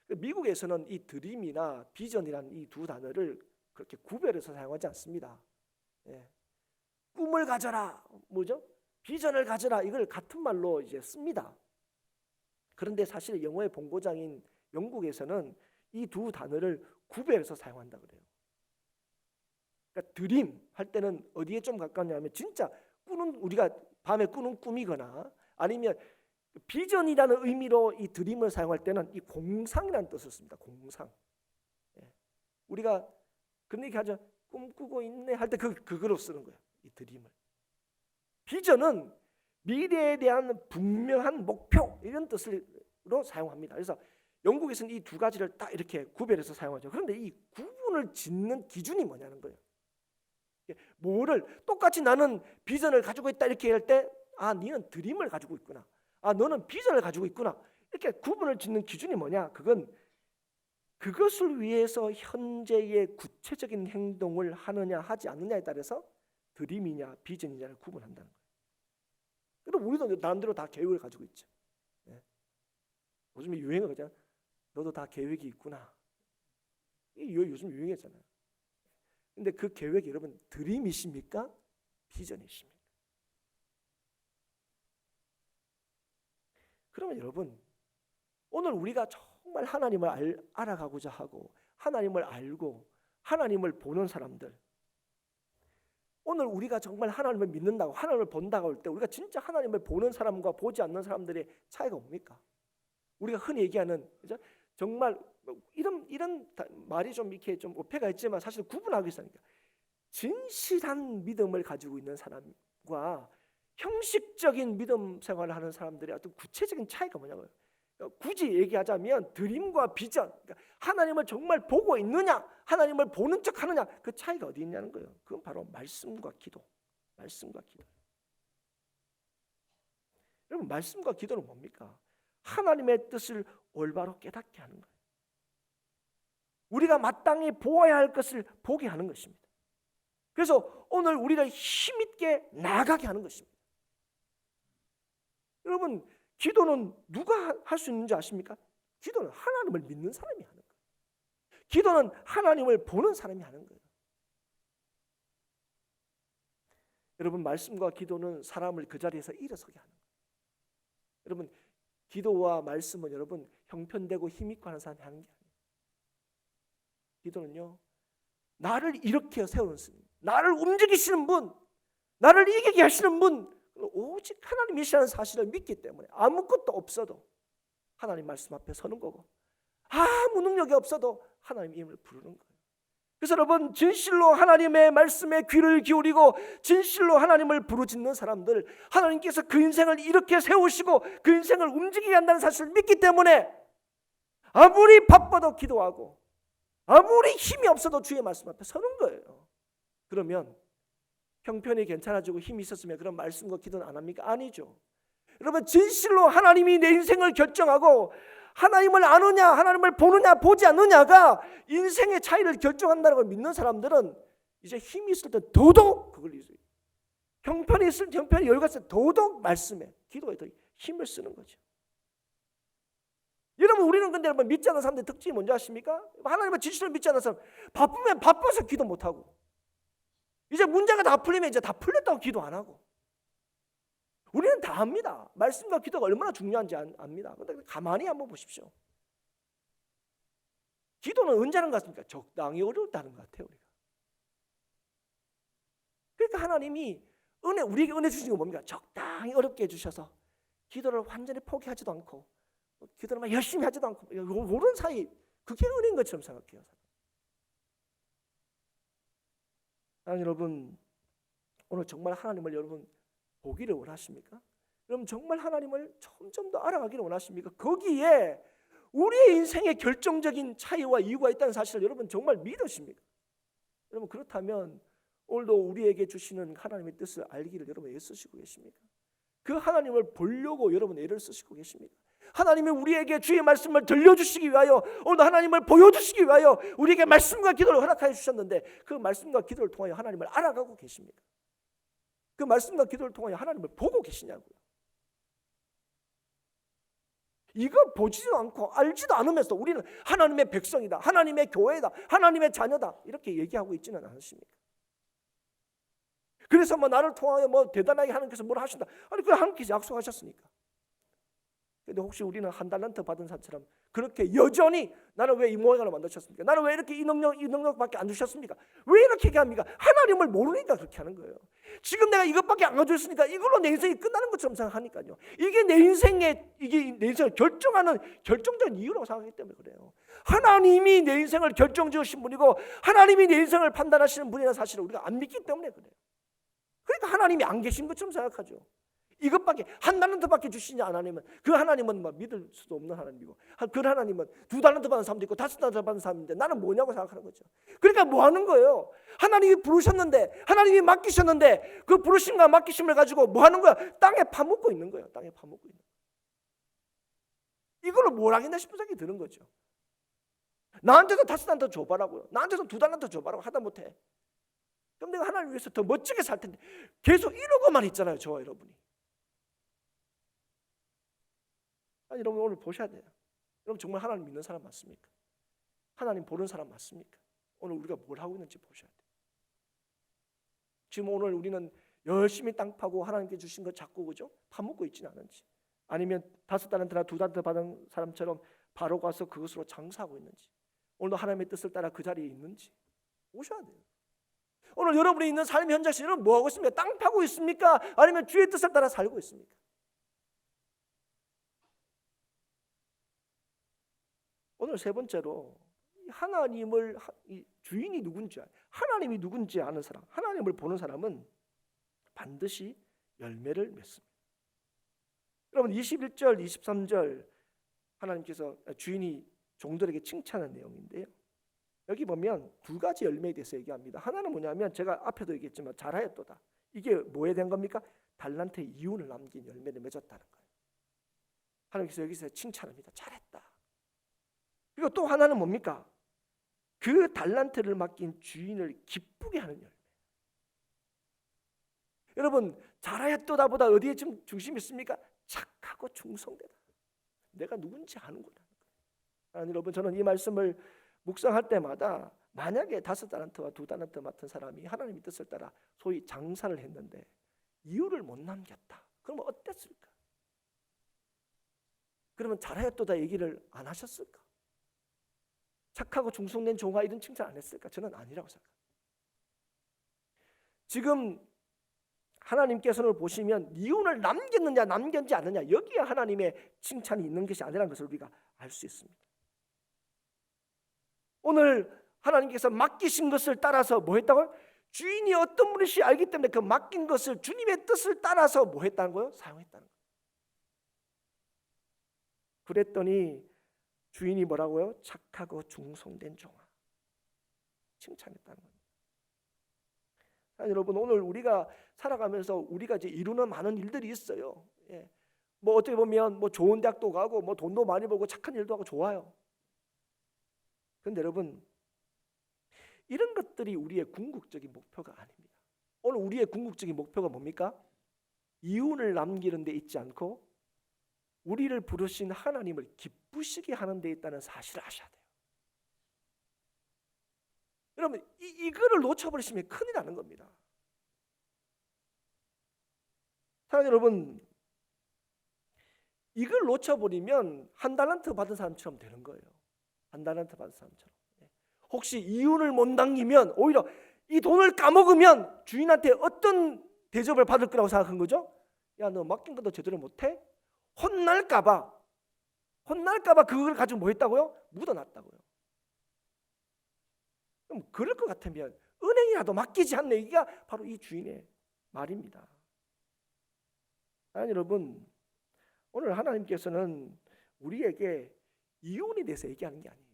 미국에서는 이 드림이나 비전이라는 이 두 단어를 그렇게 구별해서 사용하지 않습니다. 예. 꿈을 가져라, 뭐죠? 비전을 가져라, 이걸 같은 말로 이제 씁니다. 그런데 사실 영어의 본고장인 영국에서는 이 두 단어를 구별해서 사용한다 그래요. 그러니까 드림 할 때는 어디에 좀 가깝냐면 진짜 꾸는, 우리가 밤에 꾸는 꿈이거나 아니면 비전이라는 의미로 이 드림을 사용할 때는 이 공상이라는 뜻을 씁니다. 공상. 예. 우리가 그런 얘기 하죠. 꿈꾸고 있네 할 때 그거로 쓰는 거예요. 이 드림을. 비전은 미래에 대한 분명한 목표, 이런 뜻으로 사용합니다. 그래서 영국에서는 이 두 가지를 딱 이렇게 구별해서 사용하죠. 그런데 이 구분을 짓는 기준이 뭐냐는 거예요. 뭐를 똑같이 나는 비전을 가지고 있다 이렇게 할 때, 아, 너는 드림을 가지고 있구나, 아, 너는 비전을 가지고 있구나, 이렇게 구분을 짓는 기준이 뭐냐? 그건 그것을 위해서 현재의 구체적인 행동을 하느냐 하지 않느냐에 따라서 드림이냐 비전이냐를 구분한다는 거예요. 그럼 우리도 나름대로 다 계획을 가지고 있죠. 예. 요즘에 유행어 그잖아. 너도 다 계획이 있구나. 이게 요즘 유행했잖아요. 근데 그 계획이 여러분 드림이십니까? 비전이십니까? 그러면 여러분, 오늘 우리가 정말 하나님을 알아가고자 하고 하나님을 알고 하나님을 보는 사람들, 오늘 우리가 정말 하나님을 믿는다고 하나님을 본다고 할 때 우리가 진짜 하나님을 보는 사람과 보지 않는 사람들의 차이가 뭡니까? 우리가 흔히 얘기하는, 그죠? 정말 이런 말이 좀 이렇게 좀 오해가 있지만 사실 구분하기 위해서니까 진실한 믿음을 가지고 있는 사람과 형식적인 믿음 생활을 하는 사람들의 어떤 구체적인 차이가 뭐냐고요. 굳이 얘기하자면 드림과 비전, 그러니까 하나님을 정말 보고 있느냐 하나님을 보는 척 하느냐, 그 차이가 어디 있냐는 거예요. 그건 바로 말씀과 기도. 말씀과 기도. 여러분, 말씀과 기도는 뭡니까? 하나님의 뜻을 올바로 깨닫게 하는 거예요. 우리가 마땅히 보아야 할 것을 보게 하는 것입니다. 그래서 오늘 우리를 힘있게 나아가게 하는 것입니다. 여러분, 기도는 누가 할 수 있는지 아십니까? 기도는 하나님을 믿는 사람이 하는 거예요. 기도는 하나님을 보는 사람이 하는 거예요. 여러분, 말씀과 기도는 사람을 그 자리에서 일어서게 하는 거예요. 여러분, 기도와 말씀은 여러분 형편되고 힘있고 하는 사람이 하는 게 아니에요. 기도는요, 나를 이렇게 세우는 분, 나를 움직이시는 분, 나를 이기게 하시는 분, 오직 하나님이시라는 사실을 믿기 때문에 아무것도 없어도 하나님 말씀 앞에 서는 거고, 아무 능력이 없어도 하나님 이름을 부르는 거예요. 그래서 여러분, 진실로 하나님의 말씀에 귀를 기울이고 진실로 하나님을 부르짖는 사람들, 하나님께서 그 인생을 이렇게 세우시고 그 인생을 움직이게 한다는 사실을 믿기 때문에 아무리 바빠도 기도하고 아무리 힘이 없어도 주의 말씀 앞에 서는 거예요. 그러면 형편이 괜찮아지고 힘이 있었으면 그런 말씀과 기도는 안 합니까? 아니죠. 여러분, 진실로 하나님이 내 인생을 결정하고 하나님을 아느냐 하나님을 보느냐 보지 않느냐가 인생의 차이를 결정한다는 걸 믿는 사람들은 이제 힘이 있을 때 더더욱 그걸 형편이 있을 때 형편이 여유가 있을 때 더더욱 말씀에 기도에 더 힘을 쓰는 거죠. 여러분, 우리는 근데 여러분, 믿지 않는 사람들의 특징이 뭔지 아십니까? 하나님의 진실을 믿지 않는 사람, 바쁘면 바빠서 기도 못하고, 이제 문제가 다 풀리면 이제 다 풀렸다고 기도 안 하고. 우리는 다 압니다. 말씀과 기도가 얼마나 중요한지 압니다. 그런데 가만히 한번 보십시오. 기도는 언제 하는 것 같습니까? 적당히 어려울 때 하는 것 같아요, 우리가. 그러니까 하나님이 우리에게 은혜 주시는 건 뭡니까? 적당히 어렵게 해주셔서 기도를 완전히 포기하지도 않고 기도를 막 열심히 하지도 않고 이런 사이, 그게 은혜인 것처럼 생각해요. 여러분, 오늘 정말 하나님을 여러분 보기를 원하십니까? 여러분, 정말 하나님을 점점 더 알아가기를 원하십니까? 거기에 우리의 인생의 결정적인 차이와 이유가 있다는 사실을 여러분 정말 믿으십니까? 여러분, 그렇다면 오늘도 우리에게 주시는 하나님의 뜻을 알기를 여러분 애쓰시고 계십니까? 그 하나님을 보려고 여러분 애를 쓰시고 계십니까? 하나님이 우리에게 주의 말씀을 들려주시기 위하여, 오늘도 하나님을 보여주시기 위하여 우리에게 말씀과 기도를 허락하여 주셨는데, 그 말씀과 기도를 통하여 하나님을 알아가고 계십니까? 그 말씀과 기도를 통하여 하나님을 보고 계시냐고요. 이거 보지도 않고 알지도 않으면서 우리는 하나님의 백성이다, 하나님의 교회다, 하나님의 자녀다 이렇게 얘기하고 있지는 않으십니까? 그래서 뭐 나를 통하여 뭐 대단하게 하나님께서 뭘 하신다. 아니 그 하나님께서 약속하셨으니까. 근데 혹시 우리는 한 달란트 받은 사람처럼 그렇게 여전히 나는 왜 이 모양으로 만드셨습니까? 나는 왜 이렇게 이 능력밖에 안 주셨습니까? 왜 이렇게 얘기합니까? 하나님을 모르니까 그렇게 하는 거예요. 지금 내가 이것밖에 안 가져있으니까 이걸로 내 인생이 끝나는 것처럼 생각하니까요. 이게 내 인생을 결정하는 결정적인 이유라고 생각하기 때문에 그래요. 하나님이 내 인생을 결정지으신 분이고 하나님이 내 인생을 판단하시는 분이라는 사실을 우리가 안 믿기 때문에 그래요. 그러니까 하나님이 안 계신 것처럼 생각하죠. 이것밖에 한 달란트밖에 주시지 않으면 그 하나님은 뭐 믿을 수도 없는 하나님이고 그 하나님은 2달란트 받은 사람도 있고 5달란트 받은 사람인데 나는 뭐냐고 생각하는 거죠. 그러니까 뭐 하는 거예요? 하나님이 부르셨는데 하나님이 맡기셨는데 그 부르심과 맡기심을 가지고 뭐 하는 거야? 땅에 파묻고 있는 거예요. 땅에 파묻고 있는 거예요. 이걸로 뭘 하겠나 싶은 생각이 드는 거죠. 나한테도 5달란트 줘봐라고요. 나한테도 2달란트 줘봐라고 하다 못해. 그럼 내가 하나님을 위해서 더 멋지게 살 텐데 계속 이러고만 있잖아요. 저와 여러분이. 아니, 여러분 오늘 보셔야 돼요. 여러분 정말 하나님 믿는 사람 맞습니까? 하나님 보는 사람 맞습니까? 오늘 우리가 뭘 하고 있는지 보셔야 돼요. 지금 오늘 우리는 열심히 땅 파고 하나님께 주신 거 잡고 그죠? 파먹고 있지는 않은지, 아니면 5달란트나 2달란트 받은 사람처럼 바로 가서 그것으로 장사하고 있는지, 오늘도 하나님의 뜻을 따라 그 자리에 있는지 보셔야 돼요. 오늘 여러분이 있는 삶 현장에서 여러분 뭐 하고 있습니까? 땅 파고 있습니까? 아니면 주의 뜻을 따라 살고 있습니까? 오늘 세 번째로 하나님을 주인이 누군지, 하나님이 누군지 아는 사람, 하나님을 보는 사람은 반드시 열매를 맺습니다. 여러분 21절 23절 하나님께서 주인이 종들에게 칭찬한 내용인데요. 여기 보면 두 가지 열매에 대해서 얘기합니다. 하나는 뭐냐면 제가 앞에도 얘기했지만 잘하였도다. 이게 뭐에 대한 겁니까? 달란트의 이윤을 남긴 열매를 맺었다는 거예요. 하나님께서 여기서 칭찬합니다. 잘했다. 그리고 또 하나는 뭡니까? 그 달란트를 맡긴 주인을 기쁘게 하는 열매. 여러분 잘하였도다보다 어디에 좀 중심이 있습니까? 착하고 충성되다. 내가 누군지 아는구나. 여러분 저는 이 말씀을 묵상할 때마다 만약에 5달란트와 2달란트 맡은 사람이 하나님의 뜻을 따라 소위 장사를 했는데 이유를 못 남겼다. 그러면 어땠을까? 그러면 잘하였도다 얘기를 안 하셨을까? 착하고 충성된 종아 이런 칭찬 안 했을까? 저는 아니라고 생각합니다. 지금 하나님께서는 보시면 이윤을 남겼느냐 남겼지 않느냐 여기에 하나님의 칭찬이 있는 것이 아니라는 것을 우리가 알 수 있습니다. 오늘 하나님께서 맡기신 것을 따라서 뭐 했다고요? 주인이 어떤 분이시 알기 때문에 그 맡긴 것을 주님의 뜻을 따라서 뭐 했다는 거예요? 사용했다는 거예요. 그랬더니 주인이 뭐라고요? 착하고 충성된 종아 칭찬했다는 겁니다. 여러분 오늘 우리가 살아가면서 우리가 이제 이루는 많은 일들이 있어요. 예. 뭐 어떻게 보면 뭐 좋은 대학도 가고 뭐 돈도 많이 벌고 착한 일도 하고 좋아요. 그런데 여러분 이런 것들이 우리의 궁극적인 목표가 아닙니다. 오늘 우리의 궁극적인 목표가 뭡니까? 이윤을 남기는 데 있지 않고 우리를 부르신 하나님을 기쁘시게 하는 데 있다는 사실을 아셔야 돼요. 여러분 이거를 놓쳐버리시면 큰일 나는 겁니다. 사랑하는 여러분 이걸 놓쳐버리면 한 달란트 받은 사람처럼 되는 거예요. 한 달란트 받은 사람처럼. 혹시 이윤을 못 남기면 오히려 이 돈을 까먹으면 주인한테 어떤 대접을 받을 거라고 생각한 거죠? 야, 너 맡긴 것도 제대로 못해? 혼날까봐 그걸 가지고 뭐 했다고요? 묻어놨다고요. 그럼 그럴 것 같으면 은행이라도 맡기지 않는 얘기가 바로 이 주인의 말입니다. 아니 여러분 오늘 하나님께서는 우리에게 이윤에 대해서 얘기하는 게 아니에요.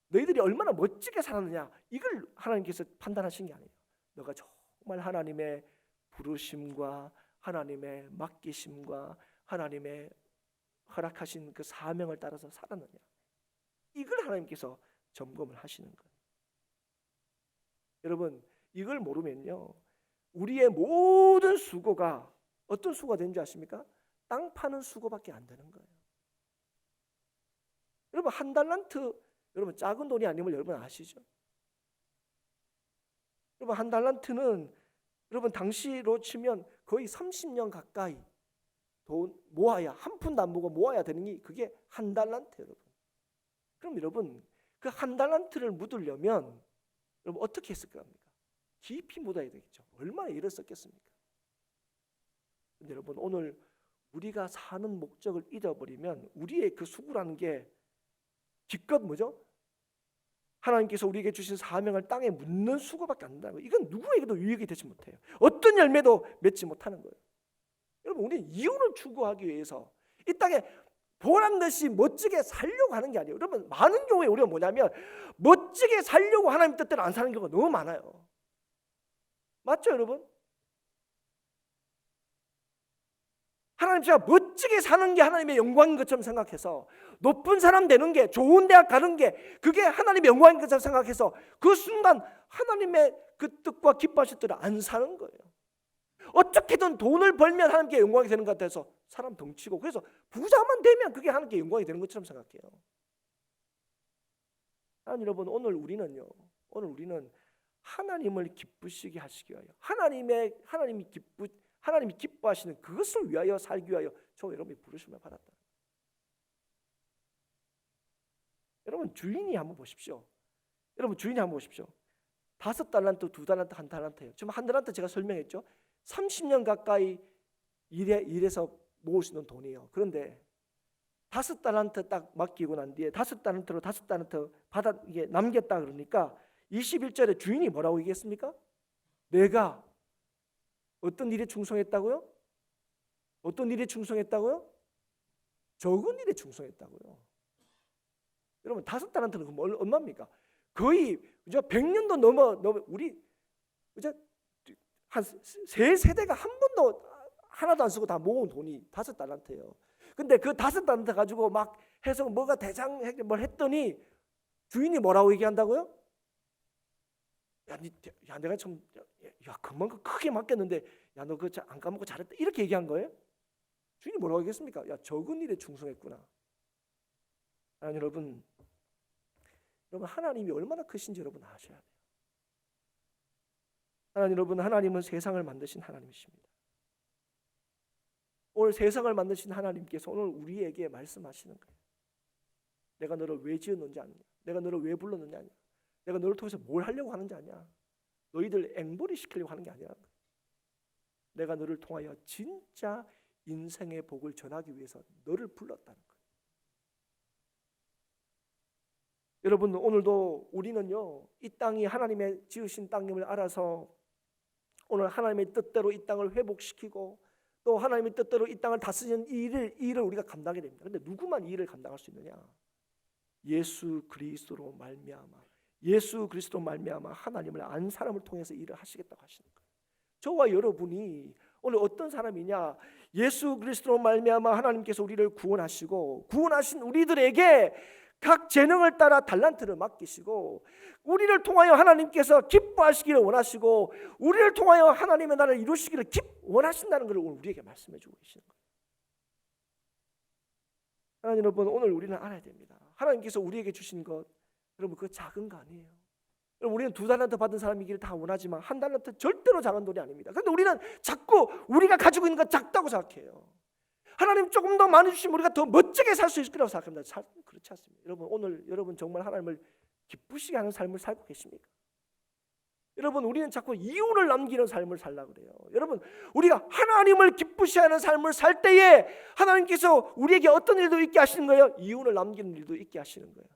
너희들이 얼마나 멋지게 살았느냐 이걸 하나님께서 판단하신 게 아니에요. 너가 정말 하나님의 부르심과 하나님의 맡기심과 하나님의 허락하신 그 사명을 따라서 살았느냐 이걸 하나님께서 점검을 하시는 거예요. 여러분 이걸 모르면요 우리의 모든 수고가 어떤 수고가 되는지 아십니까? 땅 파는 수고밖에 안 되는 거예요. 여러분 한 달란트 여러분 작은 돈이 아님을 여러분 아시죠? 여러분 한 달란트는 여러분 당시로 치면 거의 30년 가까이 돈 모아야 한 푼도 안 모고 모아야 되는 게 그게 한 달란트 여러분. 그럼 여러분 그 한 달란트를 묻으려면 여러분 어떻게 했을 겁니까? 깊이 묻어야 되겠죠. 얼마나 일을 썼겠습니까? 근데 여러분 오늘 우리가 사는 목적을 잊어버리면 우리의 그 수고라는 게 기껏 뭐죠? 하나님께서 우리에게 주신 사명을 땅에 묻는 수고밖에 안 된다는 거예요. 이건 누구에게도 유익이 되지 못해요. 어떤 열매도 맺지 못하는 거예요. 여러분 우리는 이혼을 추구하기 위해서 이 땅에 보란듯이 멋지게 살려고 하는 게 아니에요. 여러분 많은 경우에 우리가 뭐냐면 멋지게 살려고 하나님 뜻대로 안 사는 경우가 너무 많아요. 맞죠 여러분? 하나님 제가 멋지게 사는 게 하나님의 영광인 것처럼 생각해서 높은 사람 되는 게 좋은 대학 가는 게 그게 하나님의 영광인 것처럼 생각해서 그 순간 하나님의 그 뜻과 기뻐하실 뜻을 안 사는 거예요. 어떻게든 돈을 벌면 하나님께 영광이 되는 것 같아서 사람 덩치고 그래서 부자만 되면 그게 하나님께 영광이 되는 것처럼 생각해요. 하나님 여러분 오늘 우리는 하나님을 기쁘시게 하시기 위하여 하나님이 기뻐하시는 그것을 위하여 살기 위하여 저 여러분이 부르심을 받았다. 여러분 주인이 한번 보십시오. 5달란트, 2달란트, 1달란트예요. 지금 1달란트 제가 설명했죠. 30년 가까이 일해서 모을 수 있는 돈이에요. 그런데 5달란트 딱 맡기고 난 뒤에 5달란트 받아 이게 남겼다 그러니까 21절에 주인이 뭐라고 얘기했습니까? 내가 어떤 일에 충성했다고요? 적은 일에 충성했다고요. 여러분 5달란트는 그럼 얼마입니까? 거의 100년도 넘어 우리 이제 한 세 세대가 한 번도 하나도 안 쓰고 다 모은 돈이 5달란트예요. 근데 그 5달란트 가지고 막 해서 뭐가 대장 뭘 했더니 주인이 뭐라고 얘기한다고요? 야 내가 좀 그만큼 크게 맡겼는데 야 너 그거 안 까먹고 잘했다 이렇게 얘기한 거예요? 주인이 뭐라고 얘기했습니까? 야 적은 일에 충성했구나. 여러분 하나님이 얼마나 크신지 여러분 아셔야 돼요. 하나님은 세상을 만드신 하나님이십니다. 오늘 세상을 만드신 하나님께서 오늘 우리에게 말씀하시는 거예요. 내가 너를 왜 지었는지 아냐? 내가 너를 왜 불렀느냐? 내가 너를 통해서 뭘 하려고 하는지 아냐? 너희들 앵벌이 시키려고 하는 게 아니라 내가 너를 통하여 진짜 인생의 복을 전하기 위해서 너를 불렀다는 거예요. 여러분 오늘도 우리는요 이 땅이 하나님의 지으신 땅임을 알아서 오늘 하나님의 뜻대로 이 땅을 회복시키고 또 하나님의 뜻대로 이 땅을 다스리는 일을 우리가 감당하게 됩니다. 그런데 누구만 이 일을 감당할 수 있느냐? 예수 그리스도로 말미암아 하나님을 안 사람을 통해서 일을 하시겠다고 하시는 거예요. 저와 여러분이 오늘 어떤 사람이냐? 예수 그리스도로 말미암아 하나님께서 우리를 구원하신 우리들에게 각 재능을 따라 달란트를 맡기시고 우리를 통하여 하나님께서 기뻐하시기를 원하시고 우리를 통하여 하나님의 나라를 이루시기를 원하신다는 것을 오늘 우리에게 말씀해 주고 계시는 거예요. 하나님 여러분 오늘 우리는 알아야 됩니다. 하나님께서 우리에게 주신 것 여러분 그거 작은 거 아니에요. 여러분 우리는 2달란트 받은 사람이기를 다 원하지만 1달란트 절대로 작은 돈이 아닙니다. 그런데 우리는 자꾸 우리가 가지고 있는 것 작다고 생각해요. 하나님 조금 더 많이 주시면 우리가 더 멋지게 살 수 있을 거라고 생각합니다. 그렇지 않습니다. 여러분 오늘 여러분 정말 하나님을 기쁘시게 하는 삶을 살고 계십니까? 여러분 우리는 자꾸 이윤을 남기는 삶을 살려고 그래요. 여러분 우리가 하나님을 기쁘시게 하는 삶을 살 때에 하나님께서 우리에게 어떤 일도 있게 하시는 거예요? 이윤을 남기는 일도 있게 하시는 거예요.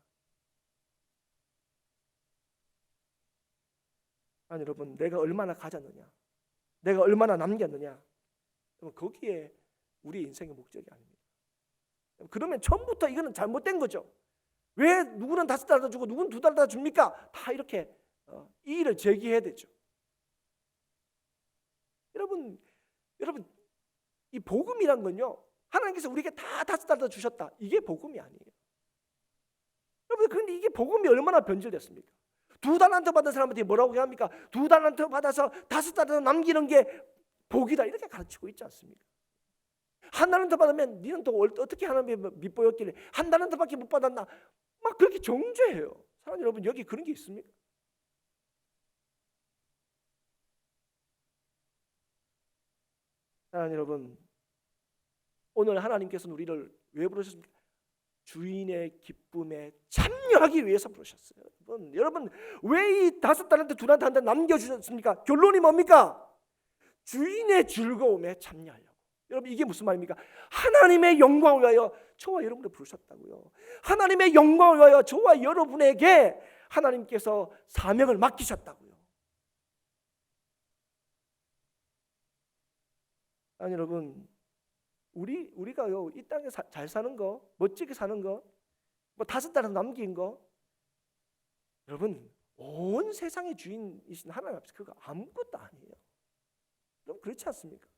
아니 여러분 내가 얼마나 가졌느냐, 내가 얼마나 남겼느냐, 거기에 우리 인생의 목적이 아닙니다. 그러면 처음부터 이거는 잘못된 거죠. 왜 누구는 5달러 주고 누구는 2달러 줍니까? 다 이렇게 이의를 제기해야 되죠. 여러분 이 복음이란 건요 하나님께서 우리에게 다 5달러 주셨다. 이게 복음이 아니에요. 여러분 그런데 이게 복음이 얼마나 변질됐습니까? 2달란트 받은 사람한테 뭐라고 합니까? 2달란트 받아서 5달란트 남기는 게 복이다 이렇게 가르치고 있지 않습니까? 한 달란트 받으면 니는 또 어떻게 하나님의 밑보였길래 한 달란트밖에 못 받았나? 막 그렇게 정죄해요. 사랑하는 여러분, 여기 그런 게 있습니까? 사랑하는 여러분, 오늘 하나님께서는 우리를 왜 부르셨습니까? 주인의 기쁨에 참여하기 위해서 부르셨어요. 여러분 왜 이 5달란트 2달란트 한 달 남겨주셨습니까? 결론이 뭡니까? 주인의 즐거움에 참여하려고. 여러분 이게 무슨 말입니까? 하나님의 영광을 위하여 저와 여러분을 부르셨다고요. 하나님의 영광을 위하여 저와 여러분에게 하나님께서 사명을 맡기셨다고요. 아니 여러분, 우리가요 이 땅에 잘 사는 거, 멋지게 사는 거, 뭐 5달란트 남긴 거, 여러분 온 세상의 주인이신 하나님 앞에서 그거 아무것도 아니에요. 그럼 그렇지 않습니까?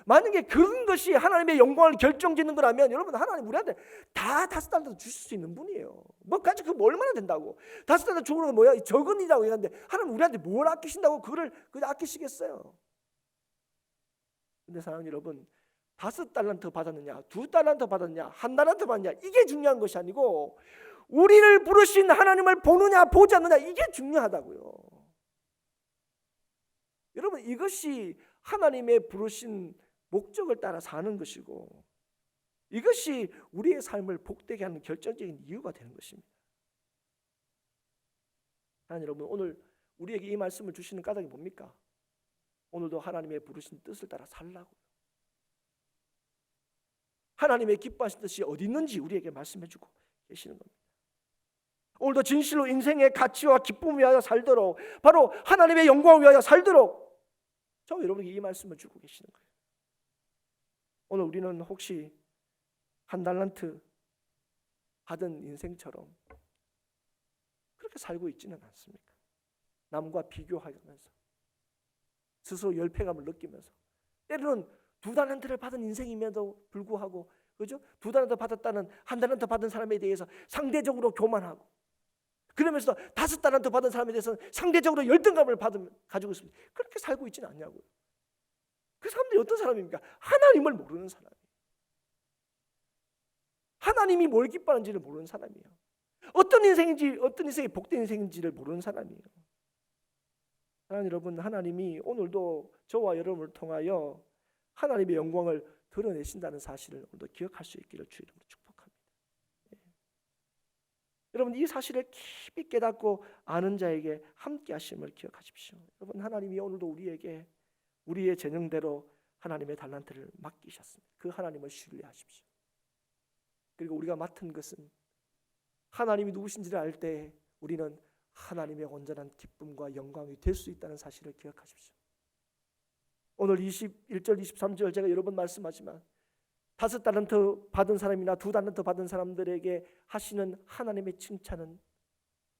만약에 그런 것이 하나님의 영광을 결정짓는 거라면 여러분, 하나님 우리한테 다 5달란트 주실 수 있는 분이에요. 뭐 가지고 그거 얼마나 된다고? 5달란트 주는 건 뭐야? 적은이라고 얘기하는데 하나님 우리한테 뭘 아끼신다고 그걸 아끼시겠어요? 근데 사랑하는 여러분, 5달란트 받았느냐, 2달란트 받았느냐, 1달란트 받느냐, 이게 중요한 것이 아니고 우리를 부르신 하나님을 보느냐 보지 않느냐, 이게 중요하다고요. 여러분 이것이 하나님의 부르신 목적을 따라 사는 것이고, 이것이 우리의 삶을 복되게 하는 결정적인 이유가 되는 것입니다. 하나님 여러분, 오늘 우리에게 이 말씀을 주시는 까닭이 뭡니까? 오늘도 하나님의 부르신 뜻을 따라 살라고, 하나님의 기뻐하신 뜻이 어디 있는지 우리에게 말씀해주고 계시는 겁니다. 오늘도 진실로 인생의 가치와 기쁨을 위하여 살도록, 바로 하나님의 영광을 위하여 살도록 저 여러분에게 이 말씀을 주고 계시는 거예요. 오늘 우리는 혹시 1달란트 받은 인생처럼 그렇게 살고 있지는 않습니까? 남과 비교하면서 스스로 열패감을 느끼면서, 때로는 2달란트를 받은 인생임에도 불구하고, 그죠? 2달란트 받았다는 1달란트 받은 사람에 대해서 상대적으로 교만하고, 그러면서 5달란트 받은 사람에 대해서는 상대적으로 열등감을 가지고 있습니다. 그렇게 살고 있지는 않냐고요. 그 사람들이 어떤 사람입니까? 하나님을 모르는 사람이에요. 하나님이 뭘 기뻐하는지를 모르는 사람이에요. 어떤 인생인지, 어떤 인생이 복된 인생인지를 모르는 사람이에요. 사랑하는 여러분, 하나님이 오늘도 저와 여러분을 통하여 하나님의 영광을 드러내신다는 사실을 오늘도 기억할 수 있기를 주 이름으로 축복합니다. 여러분 이 사실을 깊이 깨닫고 아는 자에게 함께 하심을 기억하십시오. 여러분 하나님이 오늘도 우리에게 우리의 재능대로 하나님의 달란트를 맡기셨습니다. 그 하나님을 신뢰하십시오. 그리고 우리가 맡은 것은 하나님이 누구신지를 알 때 우리는 하나님의 온전한 기쁨과 영광이 될 수 있다는 사실을 기억하십시오. 오늘 21절 23절 제가 여러 번 말씀하지만 5달란트 받은 사람이나 2달란트 받은 사람들에게 하시는 하나님의 칭찬은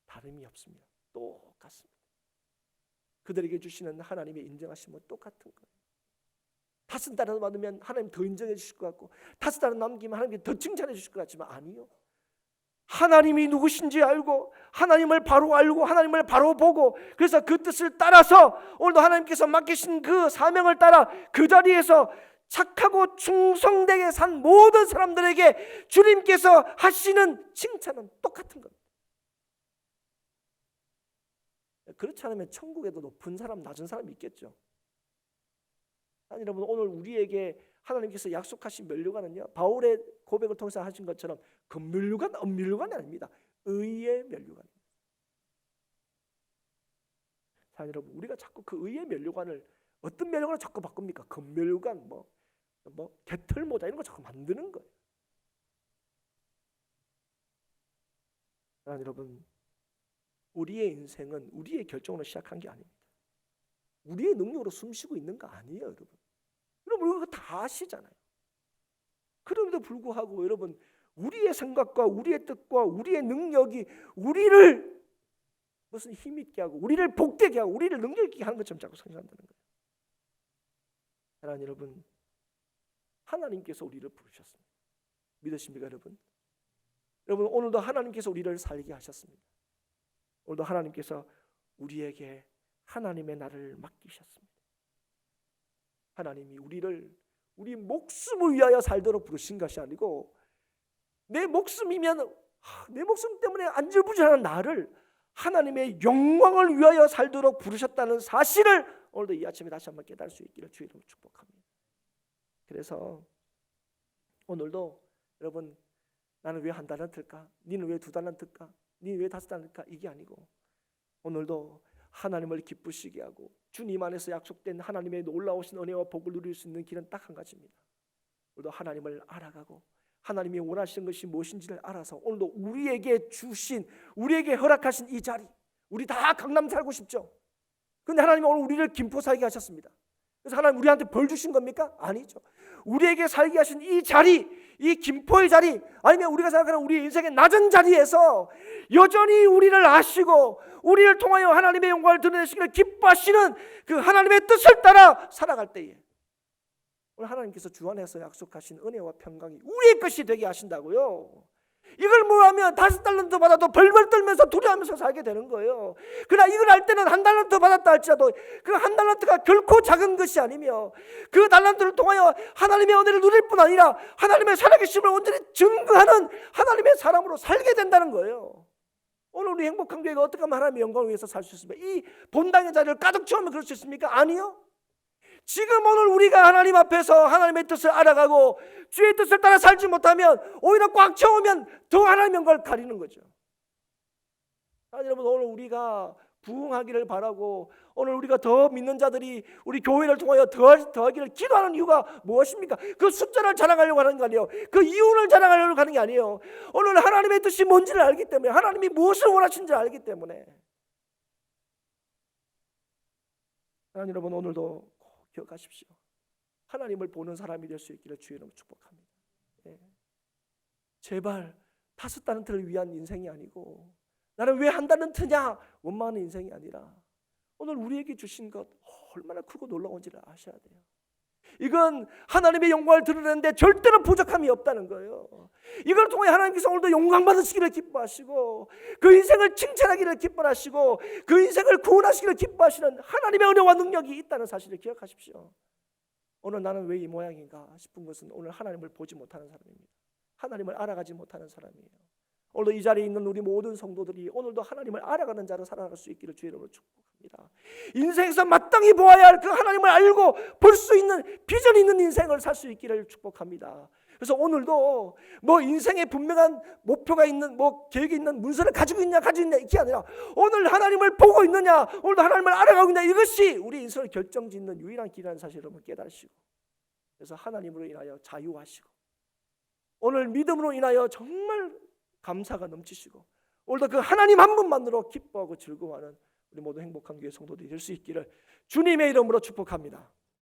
다름이 없습니다. 똑같습니다. 그들에게 주시는 하나님의 인정하심은 똑같은 거예요. 5달란트 받으면 하나님 더 인정해 주실 것 같고, 5달란트 남기면 하나님 더 칭찬해 주실 것 같지만 아니요. 하나님이 누구신지 알고, 하나님을 바로 알고, 하나님을 바로 보고, 그래서 그 뜻을 따라서 오늘도 하나님께서 맡기신 그 사명을 따라 그 자리에서 착하고 충성되게 산 모든 사람들에게 주님께서 하시는 칭찬은 똑같은 겁니다. 그렇지 않으면 천국에도 높은 사람, 낮은 사람이 있겠죠. 아니 여러분, 오늘 우리에게 하나님께서 약속하신 면류관은요, 바울의 고백을 통해서 하신 것처럼 금면류관, 은면류관이 아닙니다. 의의 면류관입니다. 자, 여러분, 우리가 자꾸 그 의의 면류관을 어떤 면류관을 자꾸 바꿉니까? 금면류관, 뭐 개털모자 이런 거 자꾸 만드는 거예요. 자, 여러분, 우리의 인생은 우리의 결정으로 시작한 게 아닙니다. 우리의 능력으로 숨쉬고 있는 거 아니에요, 여러분. 여러분 그거 다 아시잖아요. 그럼에도 불구하고 여러분, 우리의 생각과 우리의 뜻과 우리의 능력이 우리를 무슨 힘있게 하고, 우리를 복되게 하고, 우리를 능력 있게 하는 것처럼 자꾸 생각한다는 거예요. 하나님 여러분, 하나님께서 우리를 부르셨습니다. 믿으십니까 여러분? 여러분 오늘도 하나님께서 우리를 살게 하셨습니다. 오늘도 하나님께서 우리에게 하나님의 나를 맡기셨습니다. 하나님이 우리를 우리 목숨을 위하여 살도록 부르신 것이 아니고 내 목숨이면 내 목숨 때문에 안절부절하는 나를 하나님의 영광을 위하여 살도록 부르셨다는 사실을 오늘도 이 아침에 다시 한번 깨달을 수 있기를 주의 이름으로 축복합니다. 그래서 오늘도 여러분, 나는 왜 1달란트일까? 니는 왜 2달란트일까? 니는 왜 5달란트일까? 이게 아니고 오늘도 하나님을 기쁘시게 하고 주님 안에서 약속된 하나님의 놀라우신 은혜와 복을 누릴 수 있는 길은 딱 한 가지입니다. 오늘도 하나님을 알아가고 하나님이 원하시는 것이 무엇인지를 알아서 오늘도 우리에게 주신, 우리에게 허락하신 이 자리, 우리 다 강남 살고 싶죠? 근데 하나님이 오늘 우리를 김포 살게 하셨습니다. 그래서 하나님 우리한테 벌 주신 겁니까? 아니죠. 우리에게 살게 하신 이 자리, 이 김포의 자리, 아니면 우리가 생각하는 우리 인생의 낮은 자리에서 여전히 우리를 아시고 우리를 통하여 하나님의 영광을 드러내시기를 기뻐하시는 그 하나님의 뜻을 따라 살아갈 때에 오늘 하나님께서 주 안에서 약속하신 은혜와 평강이 우리의 것이 되게 하신다고요. 이걸 뭐하면 5달란트 받아도 벌벌 떨면서 두려워하면서 살게 되는 거예요. 그러나 이걸 할 때는 1달란트 받았다 할지라도 그 1달란트가 결코 작은 것이 아니며 그 달란트를 통하여 하나님의 은혜를 누릴 뿐 아니라 하나님의 살아계심을 온전히 증거하는 하나님의 사람으로 살게 된다는 거예요. 오늘 우리 행복한 교회가 어떻게 하면 하나님의 영광을 위해서 살 수 있습니까? 이 본당의 자리를 가득 채우면 그럴 수 있습니까? 아니요. 지금 오늘 우리가 하나님 앞에서 하나님의 뜻을 알아가고 주의 뜻을 따라 살지 못하면 오히려 꽉 채우면 더 하나님의 영광을 가리는 거죠. 여러분, 오늘 우리가 부흥하기를 바라고 오늘 우리가 더 믿는 자들이 우리 교회를 통하여 더하기를 기도하는 이유가 무엇입니까? 그 숫자를 자랑하려고 하는 게 아니에요. 그 이윤을 자랑하려고 하는 게 아니에요. 오늘 하나님의 뜻이 뭔지를 알기 때문에, 하나님이 무엇을 원하시는지 알기 때문에. 하나님, 여러분 오늘도 기억하십시오. 하나님을 보는 사람이 될 수 있기를 주의 이름으로 축복합니다. 제발 5달란트를 위한 인생이 아니고 나는 왜 1달란트냐 원망하는 인생이 아니라 오늘 우리에게 주신 것 얼마나 크고 놀라운지를 아셔야 돼요. 이건 하나님의 영광을 드러내는데 절대로 부족함이 없다는 거예요. 이걸 통해 하나님께서 오늘도 영광 받으시기를 기뻐하시고 그 인생을 칭찬하기를 기뻐하시고 그 인생을 구원하시기를 기뻐하시는 하나님의 은혜와 능력이 있다는 사실을 기억하십시오. 오늘 나는 왜 이 모양인가 싶은 것은 오늘 하나님을 보지 못하는 사람입니다. 하나님을 알아가지 못하는 사람이에요. 오늘 이 자리에 있는 우리 모든 성도들이 오늘도 하나님을 알아가는 자로 살아갈 수 있기를 주의 이름으로 축복합니다. 인생에서 마땅히 보아야 할 그 하나님을 알고 볼 수 있는 비전 있는 인생을 살 수 있기를 축복합니다. 그래서 오늘도 뭐 인생에 분명한 목표가 있는 뭐 계획이 있는 문서를 가지고 있냐 이게 아니라 오늘 하나님을 보고 있느냐, 오늘도 하나님을 알아가고 있느냐, 이것이 우리 인생을 결정짓는 유일한 길이라는 사실을 여러분 깨달으시고 그래서 하나님으로 인하여 자유하시고 오늘 믿음으로 인하여 정말 감사가 넘치시고 오늘도 그 하나님 한 분만으로 기뻐하고 즐거워하는 우리 모두 행복한 교회 성도들이 될 수 있기를 주님의 이름으로 축복합니다.